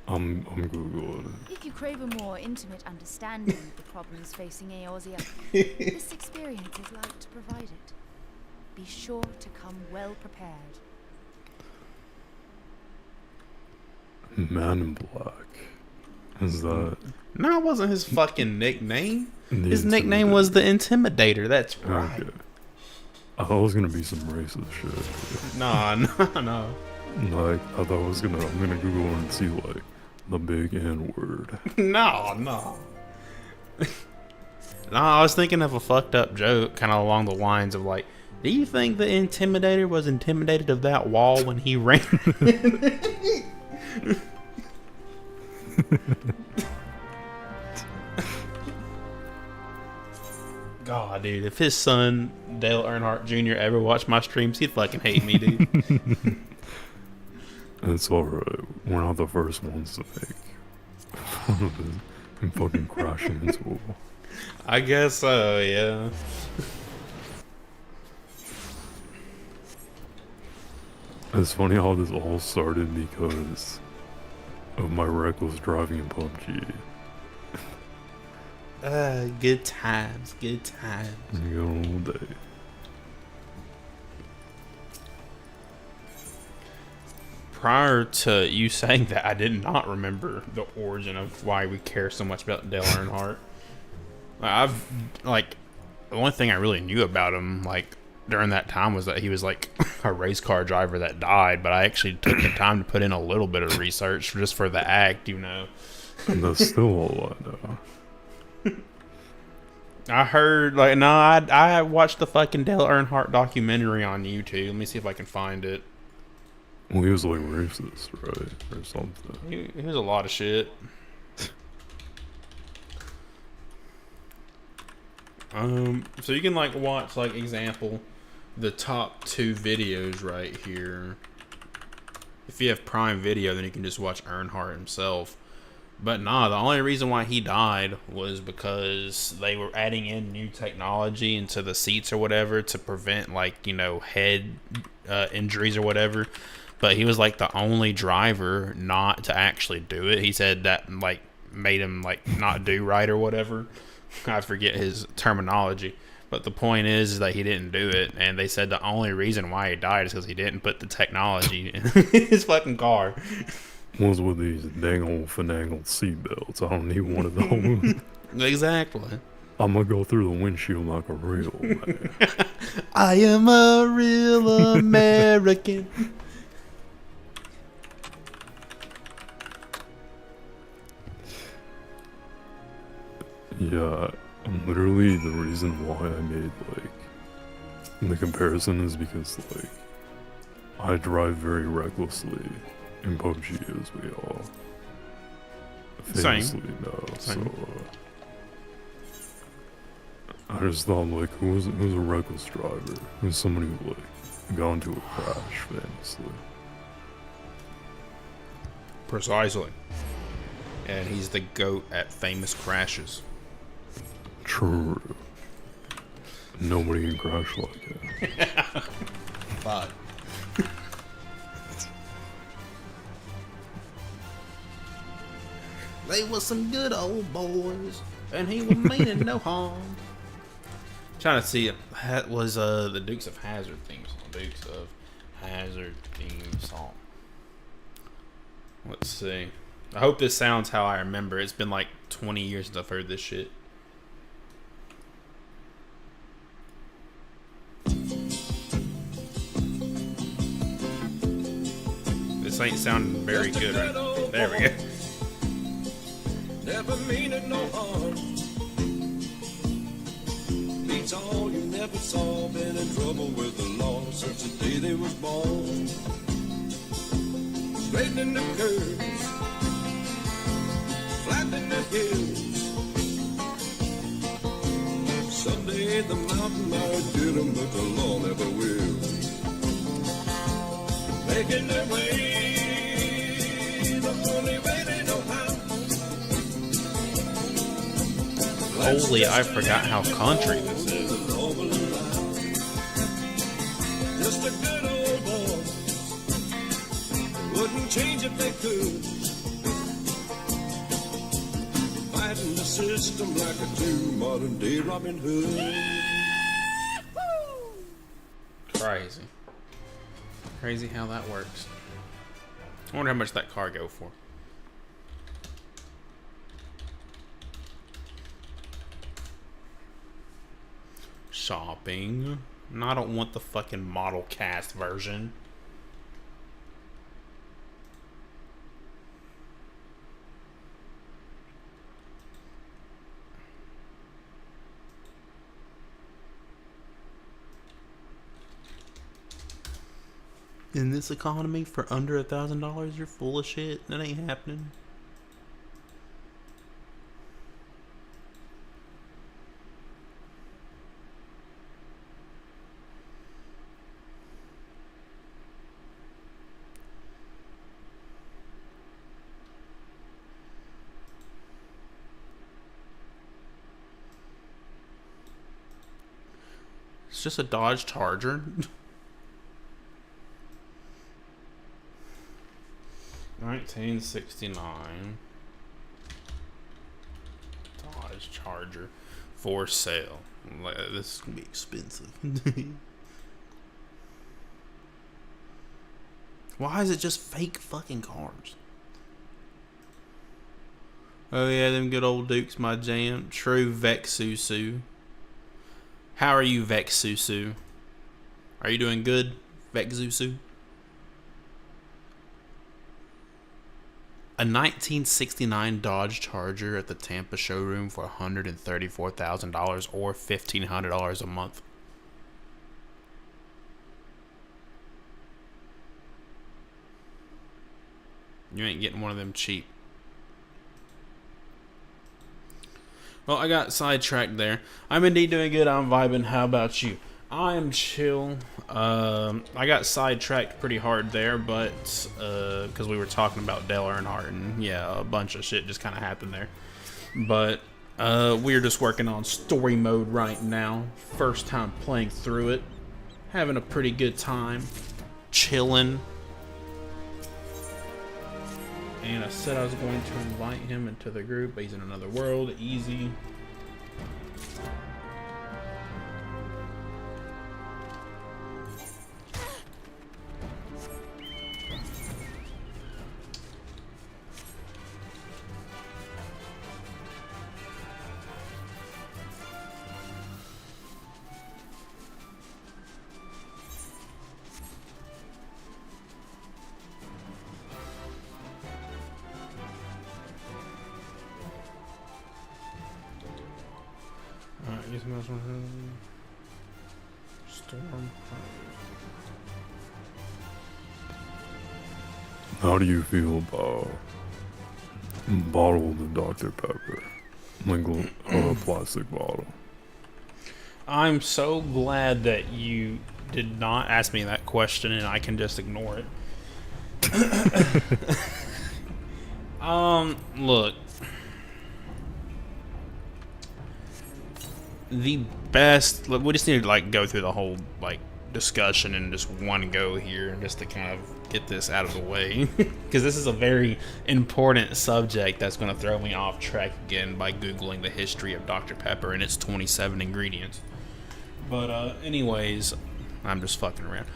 I'm Googling it. If you crave a more intimate understanding of the problems facing Eorzea, this experience is like to provide it. Be sure to come well prepared. Man in Black. Is that No, it wasn't his fucking nickname. the His nickname was the Intimidator. That's Intimidator? right. Okay. I thought it was gonna be some racist shit. No. Like, I thought I'm gonna Google and see, like, the big N word. No. No, I was thinking of a fucked up joke, kind of along the lines of like, do you think the Intimidator was intimidated of that wall when he ran? God, dude, if his son Dale Earnhardt Jr. ever watched my streams, he'd fucking hate me, dude. It's alright. We're not the first ones to make fun of it and fucking crashing into a wall. I guess so, yeah. It's funny how this all started because of my reckless driving in PUBG. Good times, good times. Good old day. Prior to you saying that, I did not remember the origin of why we care so much about Dale Earnhardt. The only thing I really knew about him, like, during that time was that he was, like, a race car driver that died, but I actually took the time to put in a little bit of research just for the act, you know. And that's still all I know. I heard, like, no, I watched the fucking Dale Earnhardt documentary on YouTube. Let me see if I can find it. Well, he was like racist, right? Or something. He was a lot of shit. So you can, like, watch, like, example, the top 2 videos right here. If you have Prime Video, then you can just watch Earnhardt himself. But nah, the only reason why he died was because they were adding in new technology into the seats or whatever to prevent, like, you know, head injuries or whatever. But he was, like, the only driver not to actually do it. He said that, like, made him, like, not do right or whatever. I forget his terminology. But the point is that he didn't do it. And they said the only reason why he died is because he didn't put the technology in his fucking car. Was with these dang old finagled seatbelts. I don't need one of those. Exactly. I'm gonna go through the windshield like a real man. I am a real American. Yeah, literally the reason why I made, like, the comparison is because, like, I drive very recklessly in PUBG, as we all famously know. Same. So, I just thought, like, who's a reckless driver? Who's somebody who, like, got into a crash, famously. Precisely. And he's the GOAT at famous crashes. True. Nobody can crash like it. Fuck. They was some good old boys, and he was meaning no harm. Trying to see it. That was the Dukes of Hazzard theme song. Dukes of Hazzard theme song. Let's see. I hope this sounds how I remember. It's been like 20 years since I've heard this shit. This ain't sounding very good right now. There we go. Never meaning no harm. Beats all you never saw. Been in trouble with the law since the day they was born. Straightening the curves, flattening the hills. Someday the mountain might get 'em, but the law never will. Making their way, the only way they know how. Holy, I forgot how country this is. Just a good old boy. Wouldn't change if they could. Fighting the system like a true modern day Robin Hood. Crazy. Crazy how that works. I wonder how much that car go for. Shopping. No, I don't want the fucking model cast version. In this economy, for under $1,000, you're full of shit. That ain't happening. It's just a Dodge Charger. 1969 Dodge Charger for sale. This is gonna be expensive. Why is it just fake fucking cars? Oh yeah, them good old Dukes, my jam. True Vexusu. How are you, Vexusu? Are you doing good, Vexusu? A 1969 Dodge Charger at the Tampa showroom for $134,000 or $1,500 a month. You ain't getting one of them cheap. Well, I got sidetracked there. I'm indeed doing good. I'm vibing. How about you? I am chill. I got sidetracked pretty hard there, but because we were talking about Dale Earnhardt, and yeah, a bunch of shit just kind of happened there. But we're just working on story mode right now. First time playing through it, having a pretty good time, chilling. And I said I was going to invite him into the group, but he's in another world. Easy. Storm. How do you feel about bottled Dr. Pepper? Like a plastic bottle. I'm so glad that you did not ask me that question and I can just ignore it. Look. The best, we just need to like go through the whole like discussion in just one go here, just to kind of get this out of the way, because this is a very important subject that's going to throw me off track again by googling the history of Dr. Pepper and its 27 ingredients. But anyways, I'm just fucking around.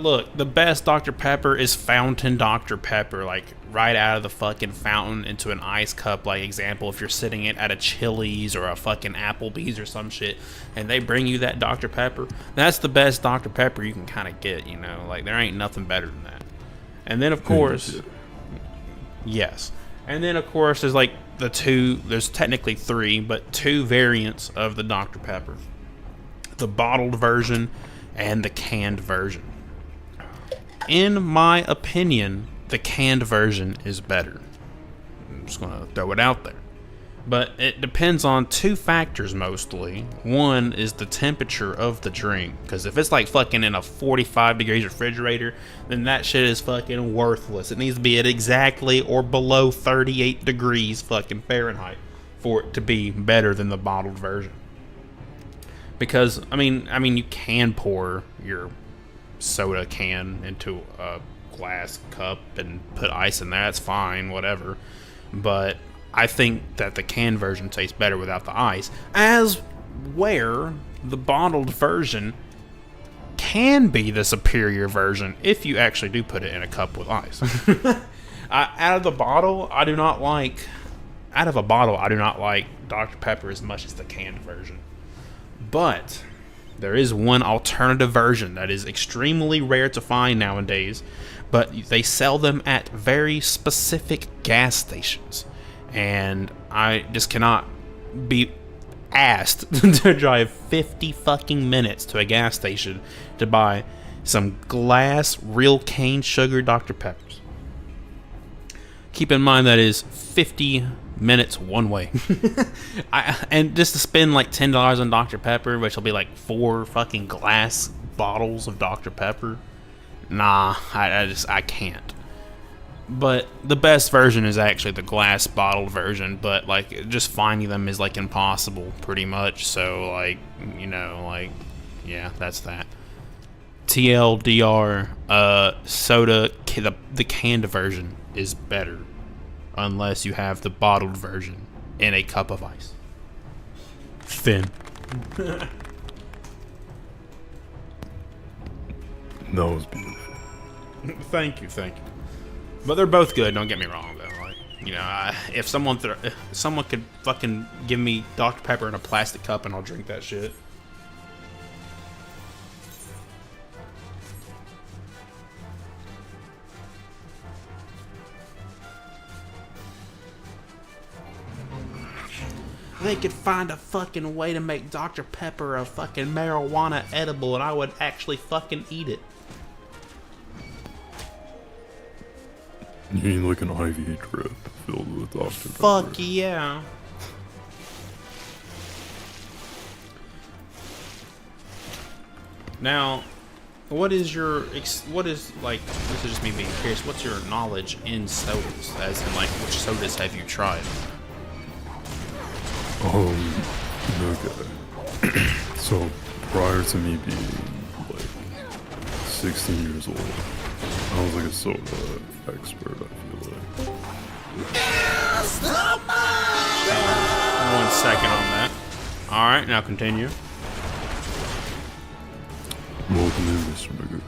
Look, the best Dr. Pepper is fountain Dr. Pepper, like right out of the fucking fountain into an ice cup. Like example, if you're sitting at a Chili's or a fucking Applebee's or some shit, and they bring you that Dr. Pepper, that's the best Dr. Pepper you can kind of get, you know? Like there ain't nothing better than that. And then of course, yes. And then of course there's like there's technically three, but two variants of the Dr. Pepper. The bottled version and the canned version. In my opinion, the canned version is better. I'm just gonna throw it out there. But it depends on two factors mostly. One is the temperature of the drink, because if it's like fucking in a 45 degrees refrigerator, then that shit is fucking worthless. It needs to be at exactly or below 38 degrees fucking Fahrenheit for it to be better than the bottled version. Because I mean you can pour your soda can into a glass cup and put ice in there, that's fine, whatever. But I think that the canned version tastes better without the ice, as where the bottled version can be the superior version if you actually do put it in a cup with ice. Out of a bottle, I do not like Dr. Pepper as much as the canned version. But there is one alternative version that is extremely rare to find nowadays, but they sell them at very specific gas stations. And I just cannot be asked to drive 50 fucking minutes to a gas station to buy some glass real cane sugar Dr. Peppers. Keep in mind that is 50 minutes one way. And just to spend like $10 on Dr. Pepper, which will be like 4 fucking glass bottles of Dr. Pepper. Nah, I can't. But the best version is actually the glass bottled version, but like just finding them is like impossible pretty much. So like, you know, like, yeah, that's that. TLDR, soda, the canned version is better unless you have the bottled version in a cup of ice. Thin. That was beautiful. Thank you. But they're both good. Don't get me wrong, though. Like, you know, if someone could fucking give me Dr. Pepper in a plastic cup, and I'll drink that shit. They could find a fucking way to make Dr. Pepper a fucking marijuana edible, and I would actually fucking eat it. You mean like an IV drip filled with Dr. Pepper? Fuck yeah. Now, what is like, this is just me being curious, what's your knowledge in sodas? As in, like, which sodas have you tried? Okay. So, prior to me being, like, 16 years old, I was like a soda expert, I feel like. 1 second on that. Alright, now continue. Welcome in, Mr. Magoo.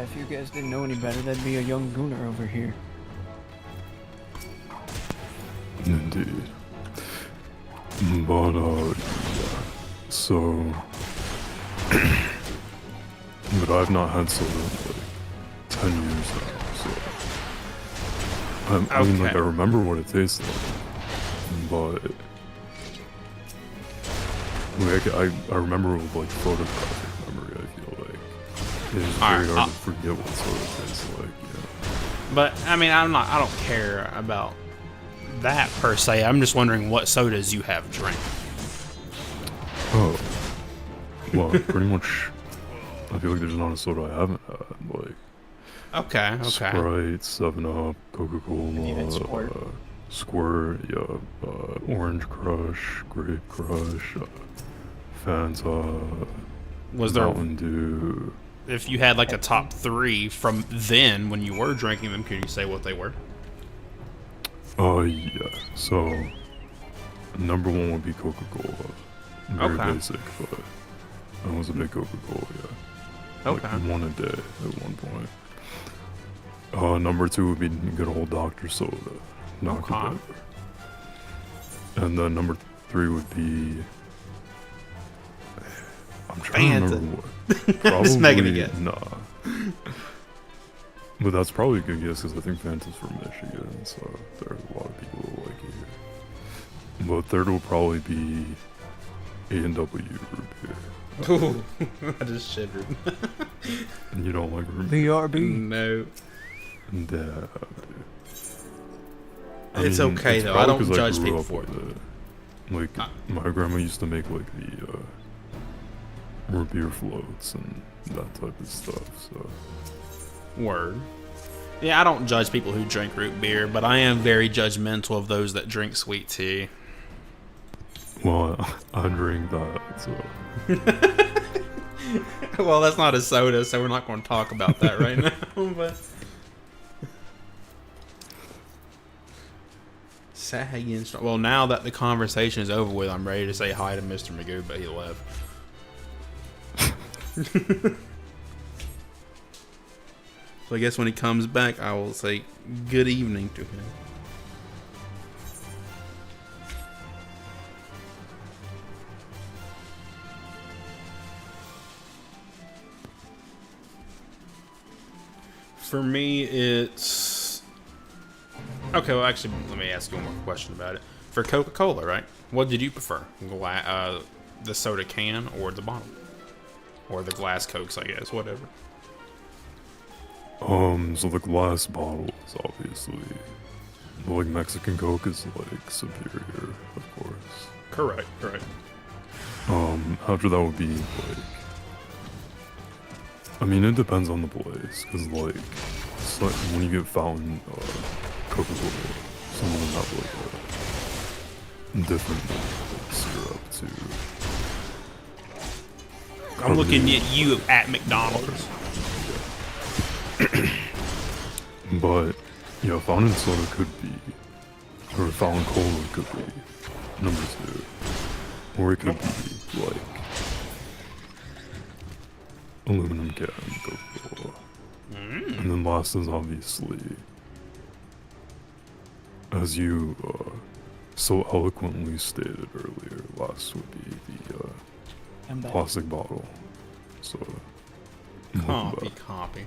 If you guys didn't know any better, that'd be a young gooner over here. Indeed. But, yeah. So... but I've not had soda in, like, 10 years now, so... I mean, like, I remember what it tastes like, but... like, I remember with, like, photographic memory, I feel like. It's very hard to forget what soda tastes like, yeah. But, I mean, I don't care about that per se. I'm just wondering what sodas you have drank. Oh. Well, pretty much, I feel like there's not a soda I haven't had, like... Okay. Sprite, 7-Up, Coca-Cola, Squirt, yeah, Orange Crush, Grape Crush, Fanta, Was there Mountain Dew. If you had like a top 3 from then when you were drinking them, can you say what they were? Yeah. So, number 1 would be Coca-Cola. Very basic, but I was a big Coca-Cola, yeah. Okay. Like 1 a day at one point. Number 2 would be good old Dr. Soda. Dr. Pepper. And then number 3 would be... I'm trying to remember what. Probably, just making a guess. Nah. But that's probably a good guess because I think Fanta's from Michigan, so there's a lot of people who like it here. But third will probably be A&W root beer. Ooh, I just shivered. And you don't like root beer? BRB? No. Yeah, dude. It's okay though. I don't judge people for it. Like my grandma used to make like the root beer floats and that type of stuff. So. Word. Yeah, I don't judge people who drink root beer, but I am very judgmental of those that drink sweet tea. Well, I drink that, so. Well, that's not a soda, so we're not going to talk about that right now. But well, now that the conversation is over with, I'm ready to say hi to Mr. Magoo, but he left. So I guess when he comes back, I will say good evening to him. For me, it's... Okay, well, actually, let me ask you one more question about it. For Coca-Cola, right? What did you prefer? The soda can or the bottle? Or the glass cokes, I guess, whatever. So the glass bottle is obviously, like, Mexican Coke is, like, superior, of course. Correct, correct. After that would be, like, I mean, it depends on the place, because, like, it's like when you get fountain Coca-Cola, some of them have, like, a different like, syrup, too. I'm looking at you at McDonald's. But, yeah, fountain soda could be, or fountain cola could be number 2. Or it could be, like, aluminum can Coca-Cola. And then last is obviously, as you so eloquently stated earlier, last would be the plastic bottle. So, Copy.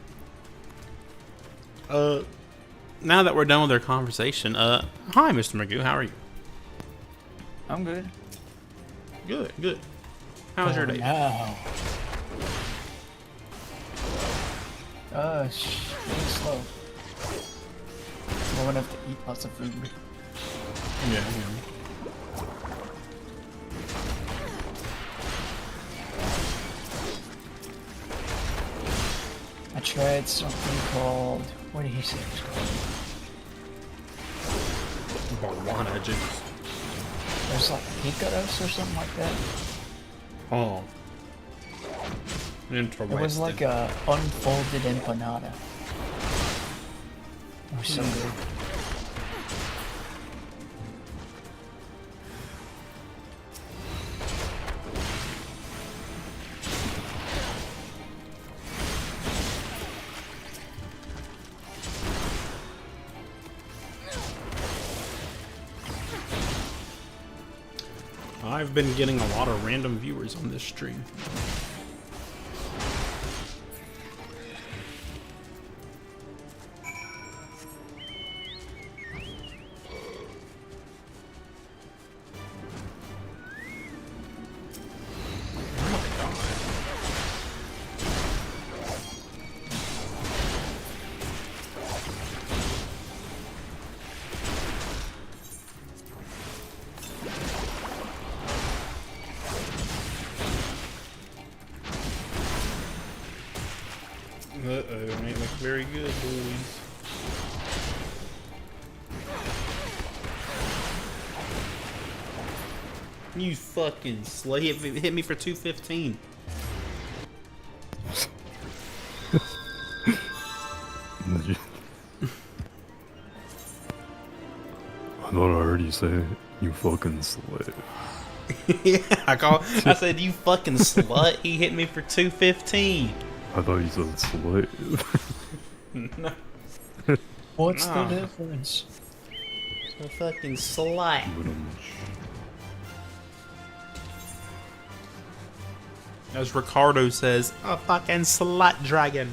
Now that we're done with our conversation, hi, Mr. Magoo, how are you? I'm good. Good. How's your day? No. Really slow. I'm gonna have to eat lots of food. Yeah. I tried something called, what did he say it was called? Marijuana juice. There's like picaros or something like that. Oh. Interesting. It was like a unfolded empanada. It was so good. I've been getting a lot of random viewers on this stream. Uh-oh, ain't look very good, boys. You fucking slave. It hit me for 215. I thought I heard you say, you fucking slave. Yeah, I said, you fucking slut. He hit me for 215. I thought you said slave. No. What's the difference? A fucking slut. As Ricardo says, a fucking slut dragon.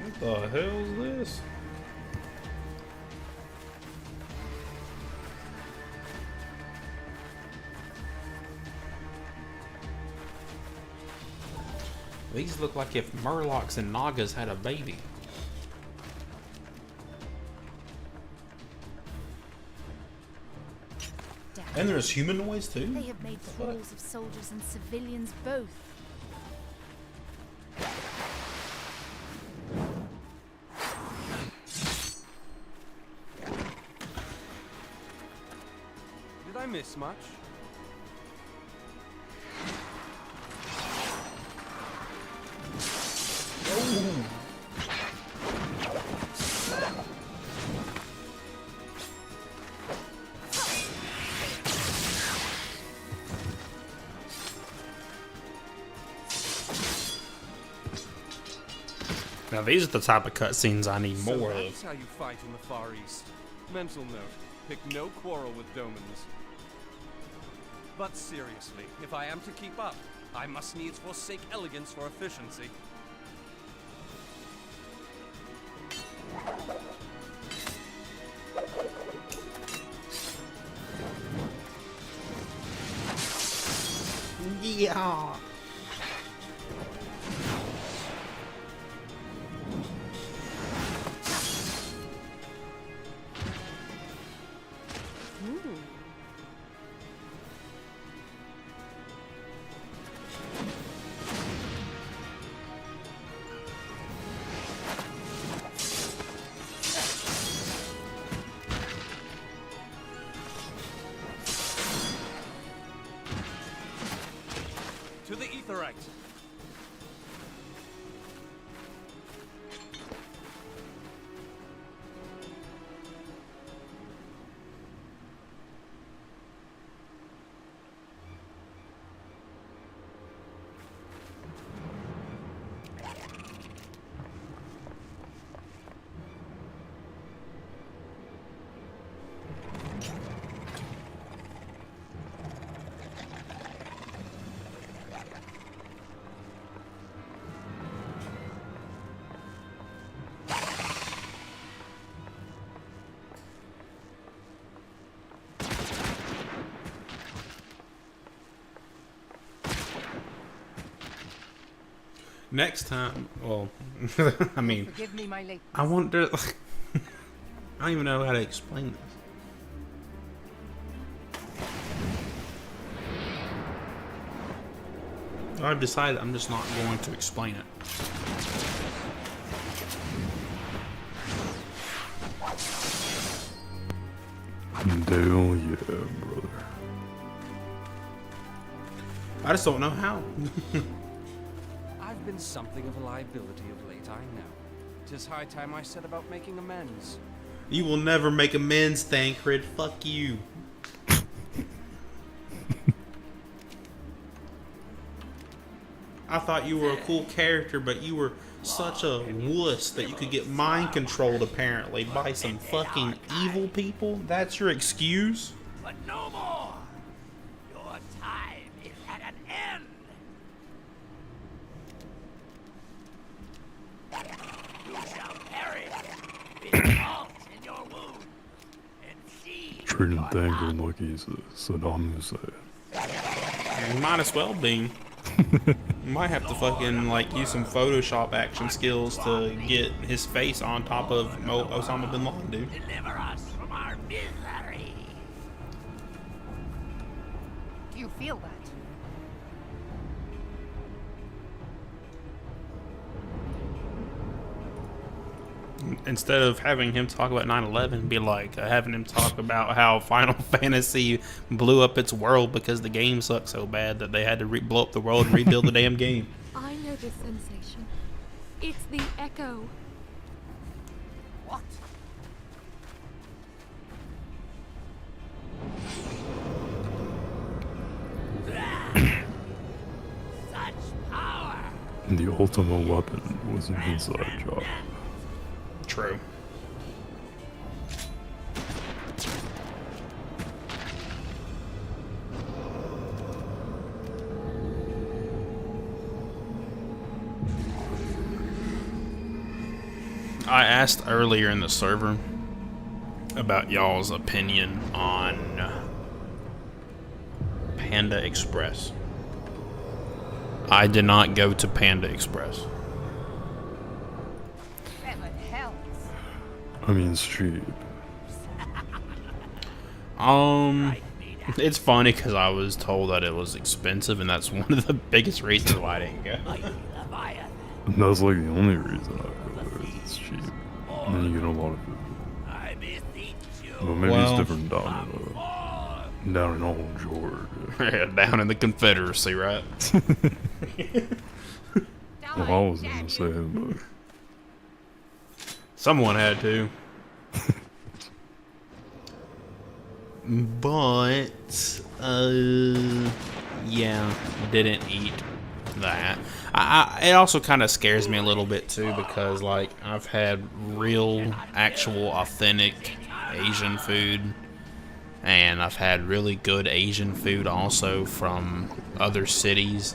What the hell is this? These look like if Murlocs and Nagas had a baby. And there's humanoids too? They have made fools of soldiers and civilians both. Did I miss much? Now these are the type of cutscenes I need more So that's of. how you fight in the Far East. Mental note, pick no quarrel with Domans. But seriously, if I am to keep up, I must needs forsake elegance for efficiency. Yeah. To the Aetheryte! Next time, well, I mean, Forgive me my late. I wonder. I don't even know how to explain this. I've decided I'm just not going to explain it. Hell yeah, brother. I just don't know how. I've been something of a liability of late, I know. 'Tis high time I set about making amends. You will never make amends, Thancred. Fuck you. I thought you were a cool character, but you were such a wuss that you could get mind controlled apparently by some fucking evil people. That's your excuse? But no more! Your time is at an end! You shall perish with salt in your wound and see. Treating Thancred like he's a Saddam Hussein. You might as well be. You might have to fucking like use some Photoshop action skills to get his face on top of Osama bin Laden, dude. Deliver us from our misery. Do you feel that? Instead of having him talk about 9/11, be like having him talk about how Final Fantasy blew up its world because the game sucked so bad that they had to blow up the world and rebuild the damn game. I know this sensation. It's the echo. What? Such power! The ultimate weapon was an inside job. True. I asked earlier in the server about y'all's opinion on Panda Express. I did not go to Panda Express. I mean, it's cheap. It's funny because I was told that it was expensive, and that's one of the biggest reasons why I didn't go. And that's like the only reason I go there is it's cheap. And then you get a lot of food. But maybe it's different down in old Georgia. Yeah, down in the Confederacy, right? Well, I was gonna say it, but someone had to. But yeah, didn't eat that. It also kind of scares me a little bit too, because like I've had real, actual, authentic Asian food, and I've had really good Asian food also from other cities,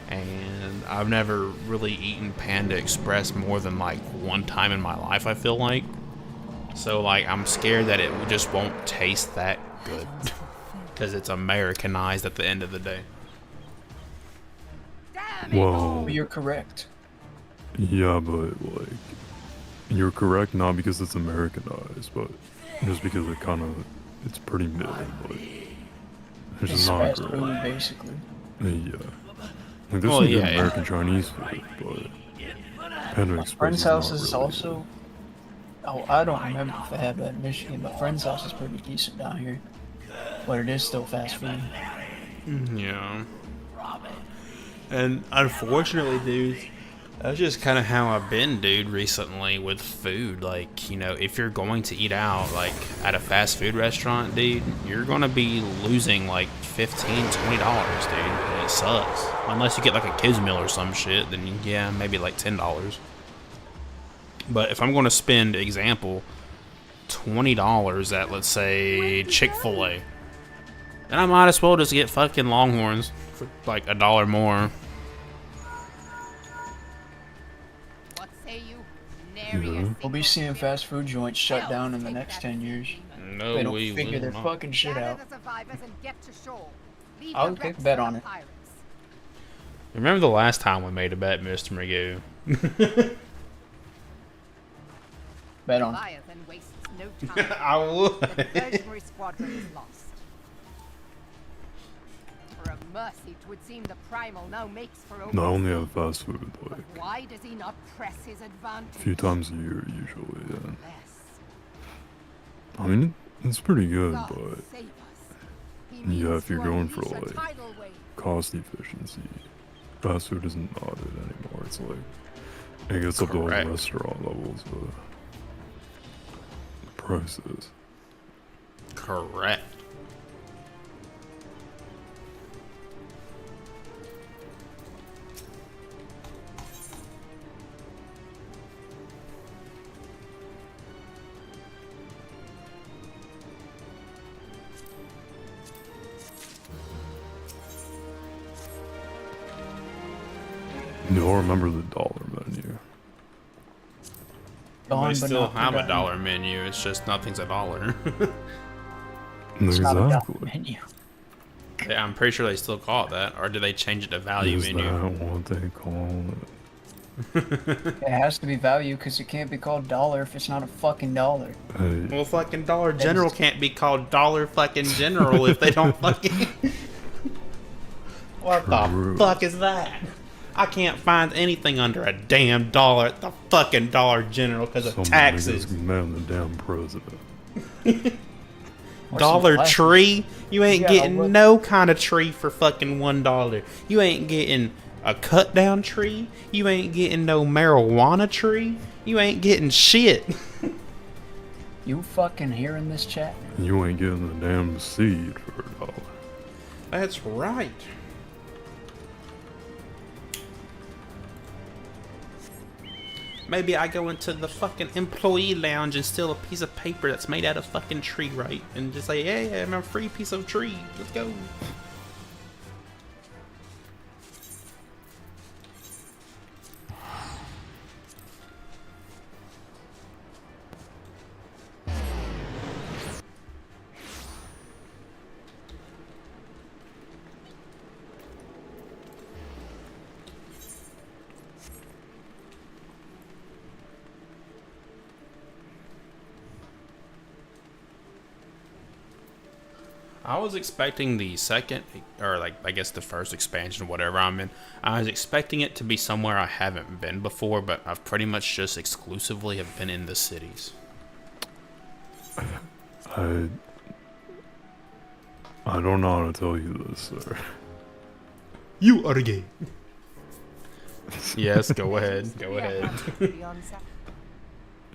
and I've never really eaten Panda Express more than like one time in my life, I feel like. So like I'm scared that it just won't taste that good because it's Americanized at the end of the day. well, You're correct. yeah, but like you're correct not because it's Americanized, but just because it's pretty mid. Like it's It's just not fast great. food, basically. Yeah, like there's Well, some yeah, good yeah. American Chinese food, but Panda Express Friend's is house not is really also. Oh, I don't remember if they have that in Michigan, but Friend's house is pretty decent down here. But it is still fast food. Yeah. And unfortunately, dude, that's just kind of how I've been, dude, recently with food. Like, you know, if you're going to eat out, like, at a fast food restaurant, dude, you're going to be losing, like, $15, $20, dude. And it sucks. Unless you get, like, a kid's meal or some shit, then, yeah, maybe, like, $10. But if I'm going to spend, example, $20 at, let's say, Chick-fil-A, then I might as well just get fucking Longhorns for like $1 more. What say you? Yeah. We'll be seeing fast food joints shut down in the next 10 years. No, They don't we figure will their not. fucking shit out. The survivors and get to shore. Leave I'll the take a wrecks bet for on the it. pirates. Remember the last time we made a bet, Mr. Magoo? Bet on. Leviathan wastes no time. I would. The diversionary squadron is lost. For a mercy, 'twould seem the primal now makes for I only have fast food like Why does he not press his a advantage? few times a year usually. Yeah. Less. I mean, it's pretty good, God but save us. He yeah, means if you're to going for unleash a like tidal wave. cost efficiency, fast food isn't not it anymore. It's like it gets up to like Correct. restaurant levels of prices. Correct. Y'all remember the dollar menu? We But still not have a forgotten. dollar menu. It's just nothing's $1. It's not a dollar Exactly. menu. Yeah, I'm pretty sure they still call it that, or do they change it to value Is menu? that what they call it? It has to be value because it can't be called dollar if it's not a fucking dollar. Hey, Well, fucking Dollar General can't be called Dollar fucking General if they don't fucking. What the True. fuck is that? I can't find anything under a damn dollar at the fucking Dollar General because of some taxes. niggas man the damn president. Or some Dollar plastic. Tree? You ain't Yeah, getting what- no kind of tree for fucking $1. You ain't getting a cut down tree. You ain't getting no marijuana tree. You ain't getting shit. You fucking hearing this chat? You ain't getting the damn seed for $1. That's right. Maybe I go into the fucking employee lounge and steal a piece of paper that's made out of fucking tree, right? And just say, hey, I'm a free piece of tree. Let's go. I was expecting the second, or like, I guess the first expansion, whatever I'm in. I was expecting it to be somewhere I haven't been before, but I've pretty much just exclusively have been in the cities. I don't know how to tell you this, sir. You are gay. Yes, go ahead. Go ahead.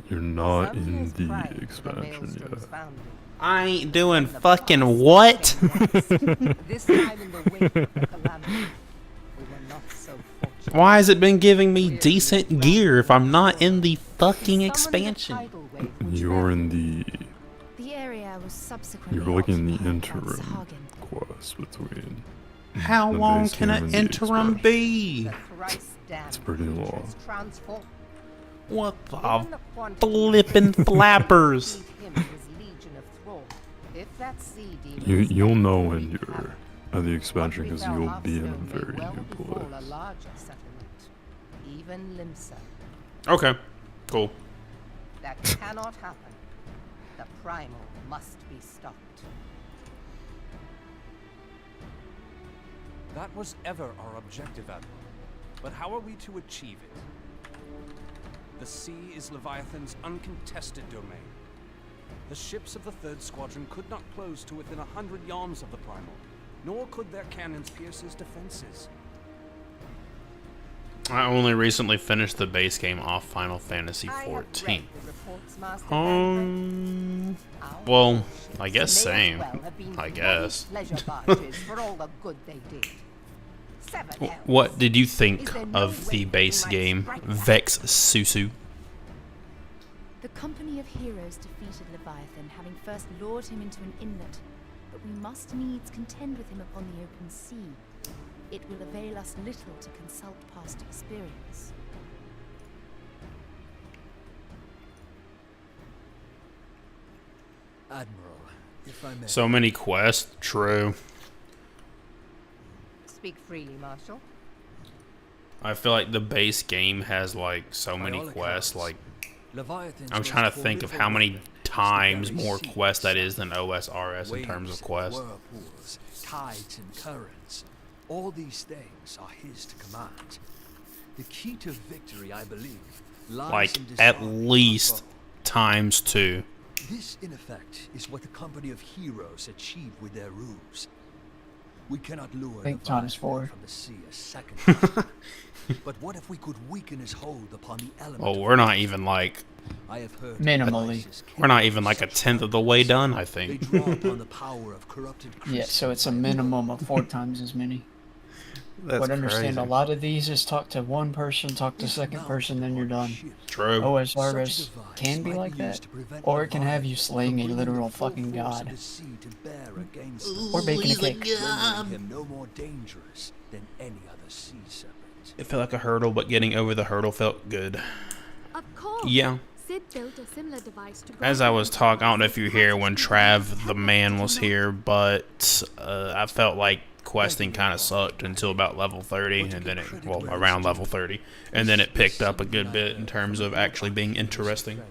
You're not in the expansion yet. I ain't doing fucking what? This time in the wake of the calamity, we were not so fortunate. Why has it been giving me decent gear if I'm not in the fucking expansion? You're in the... The area was subsequently You're like in the occupied by interim Sahagin. quest between... How the long base can game an and the interim expansion. be? It's pretty long. What the flippin' flappers? You'll know when you're at the expansion because you'll be in a very new place. Even Limsa. Okay, cool. That cannot happen. The primal must be stopped. That was ever our objective, Admiral. But how are we to achieve it? The sea is Leviathan's uncontested domain. The ships of the 3rd Squadron could not close to within 100 yards of the primal, nor could their cannons pierce his defenses. I only recently finished the base game off Final Fantasy 14. Well, I guess same. I guess. What did you think of the base game, Vex Susu? The company of heroes defeated Leviathan, having first lured him into an inlet, but we must needs contend with him upon the open sea. It will avail us little to consult past experience. Admiral, if I may. So many quests, true. Speak freely, Marshal. I feel like the base game has like so many quests, like I'm trying to think of how many times more quests that is than OSRS in terms of quests. Whirlpools, tides and currents. All these things are his to command. The key to victory, I believe, lies Like in at disarming least our foe. ×2. This, in effect, is what the company of heroes achieve with their ruse. We cannot lure I think Leviathan ×4. from the sea a second time. But what if we could weaken his hold upon the element? Well, we're not even like I have heard Minimally. we're not even like 1/10 of the way done, I They think. draw upon the power of corrupted Yeah, so it's a minimum of 4 times as many. That's But understand, crazy. a lot of these is talk to one person, talk to second person, then you're done. True. OSRS can be like that, or it can have you slaying a literal fucking god. Or baking a cake. Rendering him no more dangerous than any other sea serpent. It felt like a hurdle, but getting over the hurdle felt good. Of course. Yeah. Sid built a similar device to As I was talking, I don't know if you hear when Trav the man was here, but I felt like questing kind of sucked until about level 30, and then it, well, around level 30, and then it picked up a good bit in terms of actually being interesting.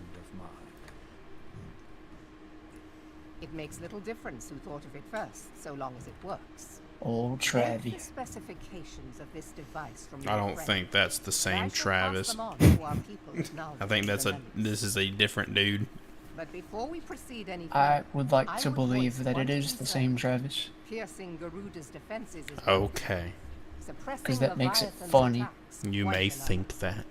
It makes little difference who thought of it first, so long as it works. Old Get the Travie. specifications of this device from I your don't friend. think that's the same I shall pass Travis. them on to our people now I think that that's the a remembrance. this is a different dude. But before we proceed any I further, would like I to would believe voice that one it is the concern. same Travis. Piercing Garuda's defenses is Okay. suppressing Because that makes it Leviathan's funny. attacks You quite may another. think that.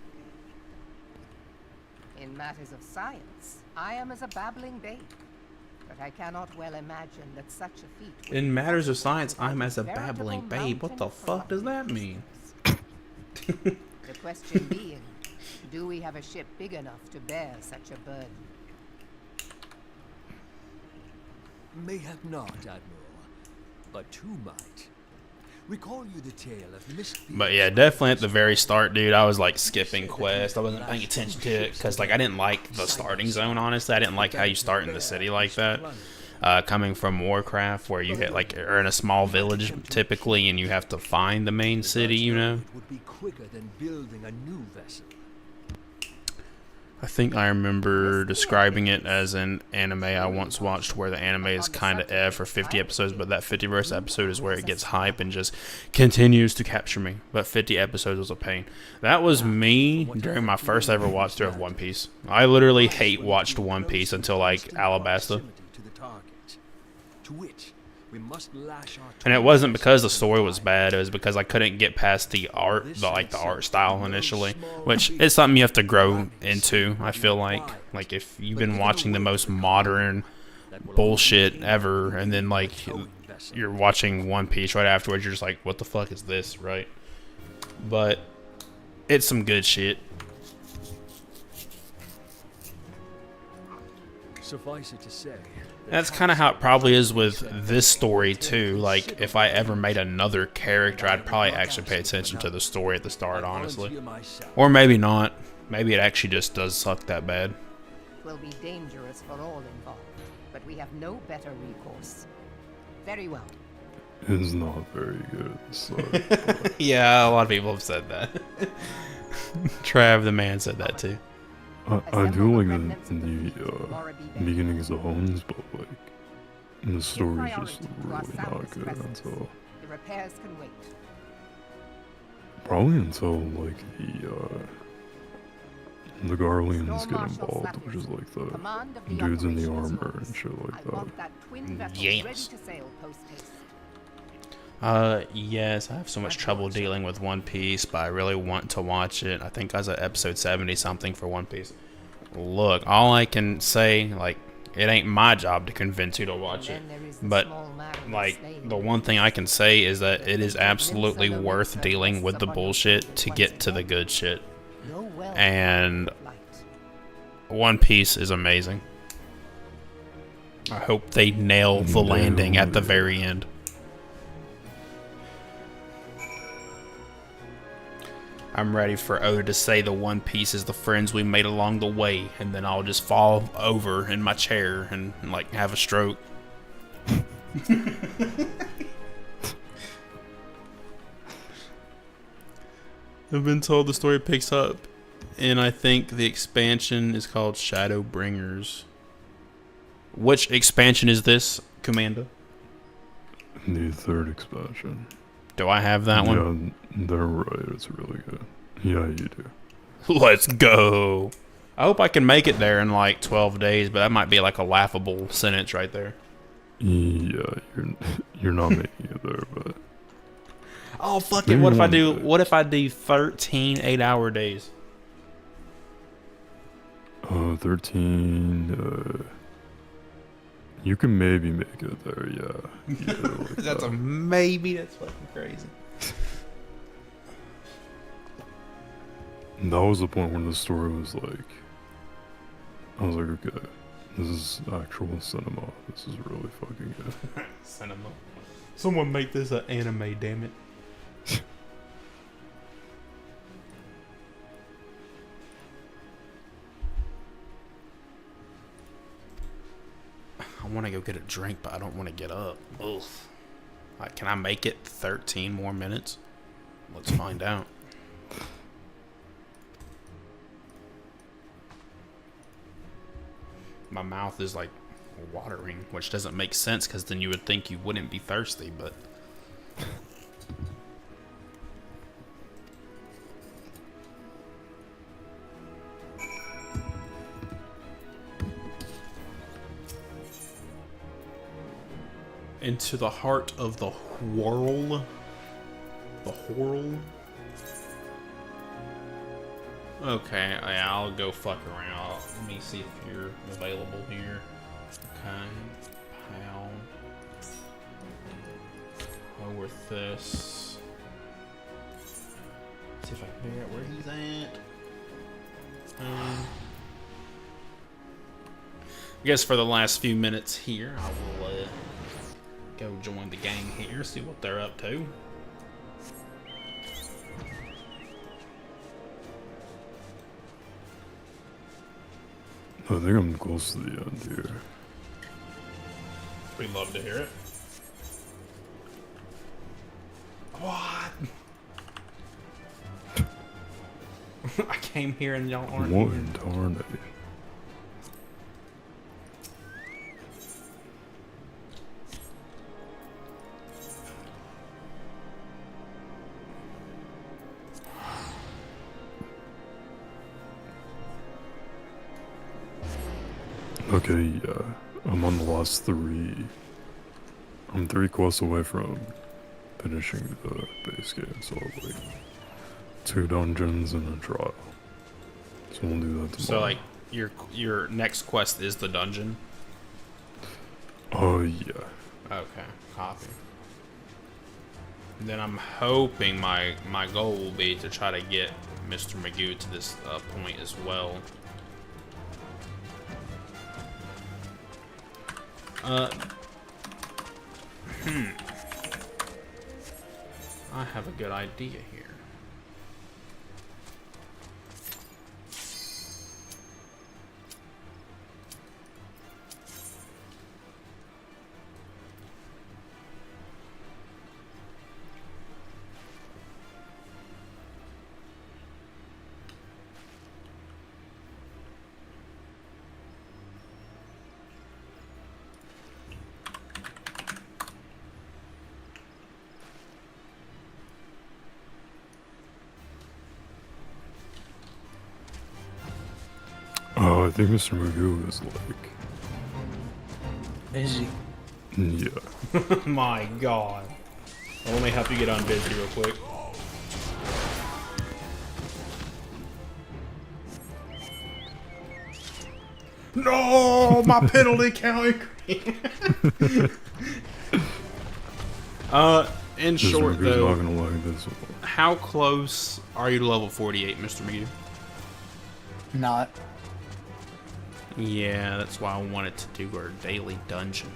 In matters of science, I am as a babbling babe. But I cannot well imagine that such a feat would In be matters of possible science, without I'm as a veritable babbling babe. What the mountain fuck does that mean? The question being, do we have a ship big enough to bear such a burden? Mayhap not, Admiral, but two might. Recall you the tale of Miss But yeah, definitely at the very start, dude, I was like skipping quests. I wasn't paying attention to it because like I didn't like the starting zone. Honestly, I didn't like how you start in the city like that. Coming from Warcraft, where you get like are in a small village typically, and you have to find the main city. You know. It would be quicker than building a new vessel. I think I remember describing it as an anime I once watched where the anime is kind of F for 50 episodes, but that 51st episode is where it gets hype and just continues to capture me. But 50 episodes was a pain. That was me during my first ever watch through of One Piece. I literally hate watched One Piece until like Alabasta. To which we must lash our And it wasn't because the story was bad, it was because I couldn't get past the art, the art style initially, which is something you have to grow into, I feel like. Like, if you've been watching the most modern bullshit ever, and then, like, you're watching One Piece right afterwards, you're just like, what the fuck is this, right? But it's some good shit. Suffice it to say, That's kind of how it probably is with this story too. Like, if I ever made another character, I'd probably actually pay attention to the story at the start, honestly. Or maybe not. Maybe it actually just does suck that bad. It will be dangerous for all involved, but we have no better recourse. Very well. It's not very good. So, yeah, a lot of people have said that. Trav the man said that too. I do like the beginnings of Hones, but like the story's just really not good until the repairs can wait. Probably until like the Garleans get involved, which is like the dudes in the armor and shit like that. Yes. Yes, I have so much trouble dealing with One Piece, but I really want to watch it. I think I was at episode 70 something for One Piece. Look, all I can say, like, it ain't my job to convince you to watch it, but like, the one thing I can say is that it is absolutely worth dealing with the bullshit to get to the good shit. And One Piece is amazing. I hope they nail the landing at the very end. I'm ready for Oda to say the One Piece is the friends we made along the way, and then I'll just fall over in my chair and like have a stroke. I've been told the story picks up, and I think the expansion is called Shadowbringers. Which expansion is this, Commander? The third expansion. Do I have that one? Yeah, they're right. It's really good. Yeah, you do. Let's go. I hope I can make it there in like 12 days, but that might be like a laughable sentence right there. Yeah, you're not making it there, but oh fuck it! What if I do 13 8-hour days? 13. You can maybe make it there, yeah. Like That's a maybe. That's fucking crazy. And that was the point when the story was like, I was like, okay, this is actual cinema. This is really fucking good. Cinema. Someone make this an anime, damn it. I want to go get a drink, but I don't want to get up. Ugh. Like, can I make it 13 more minutes? Let's find out. My mouth is like watering, which doesn't make sense because then you would think you wouldn't be thirsty, but into the heart of the whirl. The whirl. Okay, yeah, I'll go fuck around. Let me see if you're available here. Okay, pal. Oh, with this. See if I can figure out where he's at. I guess for the last few minutes here, I will go join the gang here, see what they're up to. I think I'm close to the end here. We'd love to hear it. What? I came here and y'all aren't What here. in Tarnay? Okay, yeah. I'm on the last 3. I'm 3 quests away from finishing the base game, so like 2 dungeons and a trial. So we'll do that tomorrow. So like your next quest is the dungeon? Oh yeah. Okay, copy. Then I'm hoping my goal will be to try to get Mr. Magoo to this point as well. I have a good idea here. Oh, I think Mr. Magoo is like... Busy. Yeah. My god. Well, let me help you get on busy real quick. No, my penalty count increased. In short though, not gonna like this one. How close are you to level 48, Mr. Magoo? Not. Yeah, that's why I wanted to do our daily dungeon.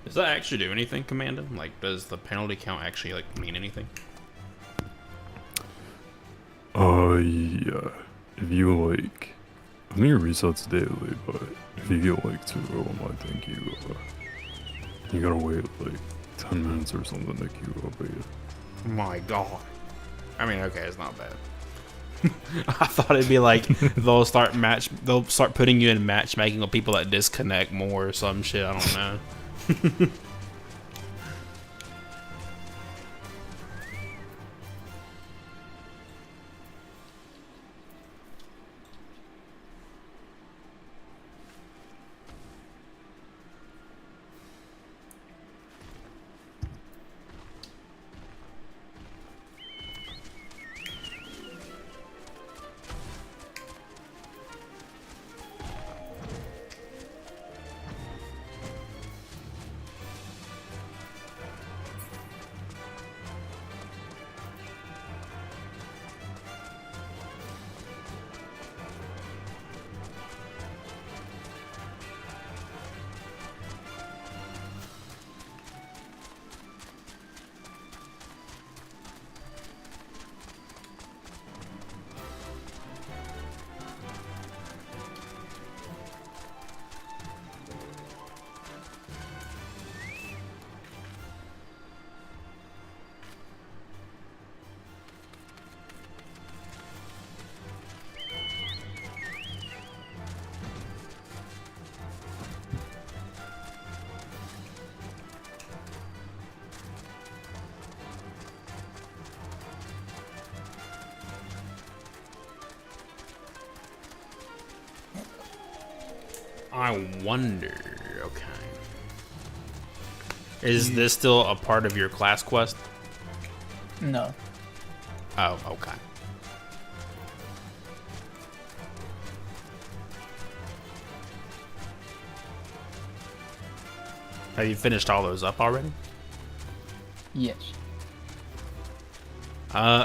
Does that actually do anything, Commander? Like, does the penalty count actually, like, mean anything? Yeah. If you, like... I think it resets daily, but if you get, like, 2 of them, I think you gotta wait, like, 10 minutes or something to queue up again. My god. I mean, okay, it's not bad. I thought it'd be like, they'll start putting you in matchmaking with people that disconnect more or some shit, I don't know. I wonder, okay. Is this still a part of your class quest? No. Oh, okay. Have you finished all those up already? Yes.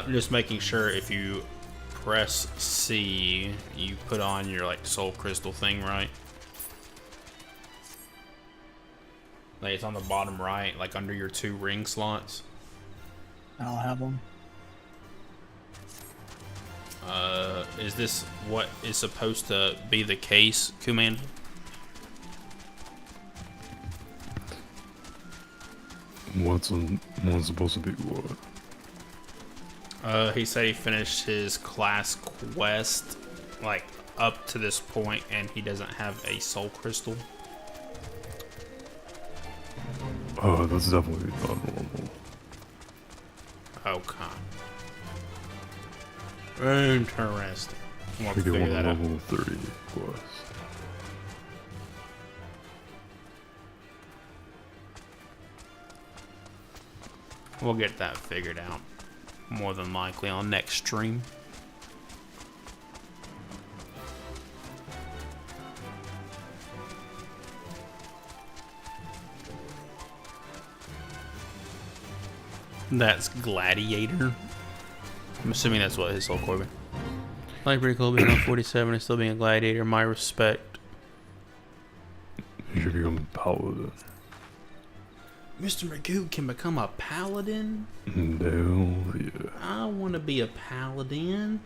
Just making sure if you press C, you put on your like soul crystal thing, right? Like it's on the bottom right, like under your 2 ring slots. I don't have them. is this what is supposed to be the case, Commander? What's supposed to be what? He said he finished his class quest, like, up to this point, and he doesn't have a soul crystal. That's definitely not normal. Okay. Interesting. We'll I think figure it that out. level 30 quest. We'll get that figured out. More than likely on next stream. That's Gladiator. I'm assuming that's what his soul core is. Like pretty cool being on 47 and still being a gladiator. My respect. You should become a paladin. Mr. Magoo can become a paladin? Hell yeah. I want to be a paladin.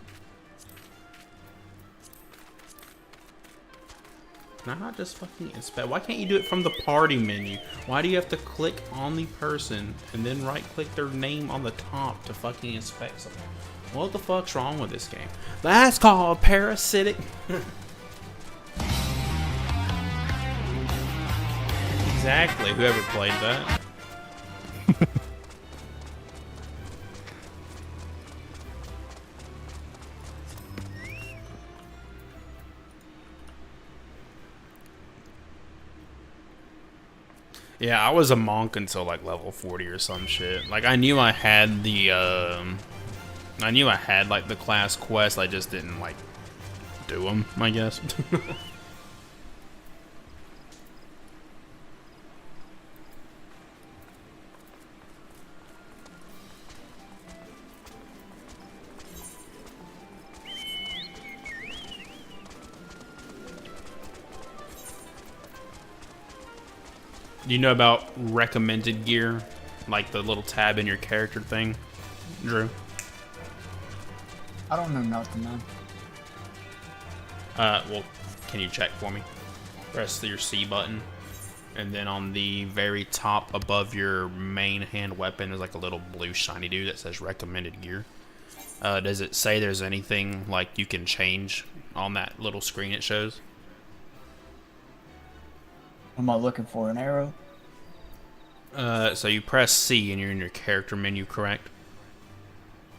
Can I not just fucking inspect? Why can't you do it from the party menu? Why do you have to click on the person and then right click their name on the top to fucking inspect something? What the fuck's wrong with this game? That's called parasitic. Exactly, whoever played that. Yeah, I was a monk until like level 40 or some shit. Like I knew I had the like the class quest, I just didn't like do them, I guess. Do you know about recommended gear? Like the little tab in your character thing, Drew? I don't know nothing, man. Well, can you check for me? Press your C button, and then on the very top above your main hand weapon, there's like a little blue shiny dude that says recommended gear. Does it say there's anything like you can change on that little screen it shows? What am I looking for? An arrow? So you press C and you're in your character menu, correct?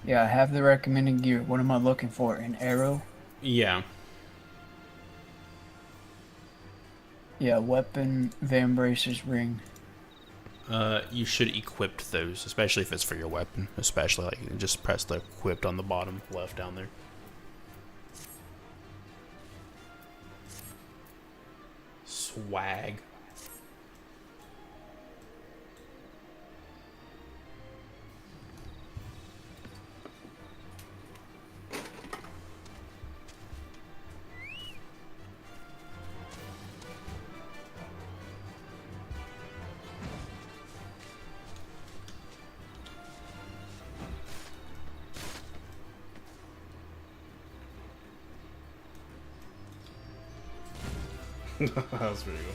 Yeah, I have the recommended gear. What am I looking for? An arrow? Yeah. Yeah, weapon, Van Brace's ring. You should equip those, especially if it's for your weapon. Especially, like, just press the equipped on the bottom left down there. Swag. That was pretty good.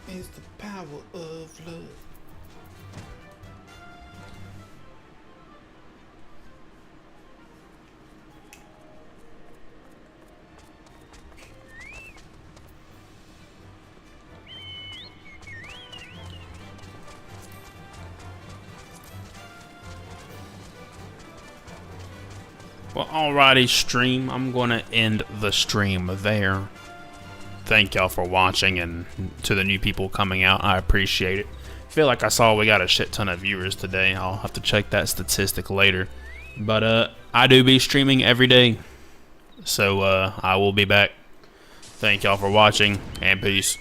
It's the power of love. Well, alrighty, stream. I'm going to end the stream there. Thank y'all for watching, and to the new people coming out, I appreciate it. Feel like I saw we got a shit ton of viewers today. I'll have to check that statistic later. But I do be streaming every day, so I will be back. Thank y'all for watching, and peace.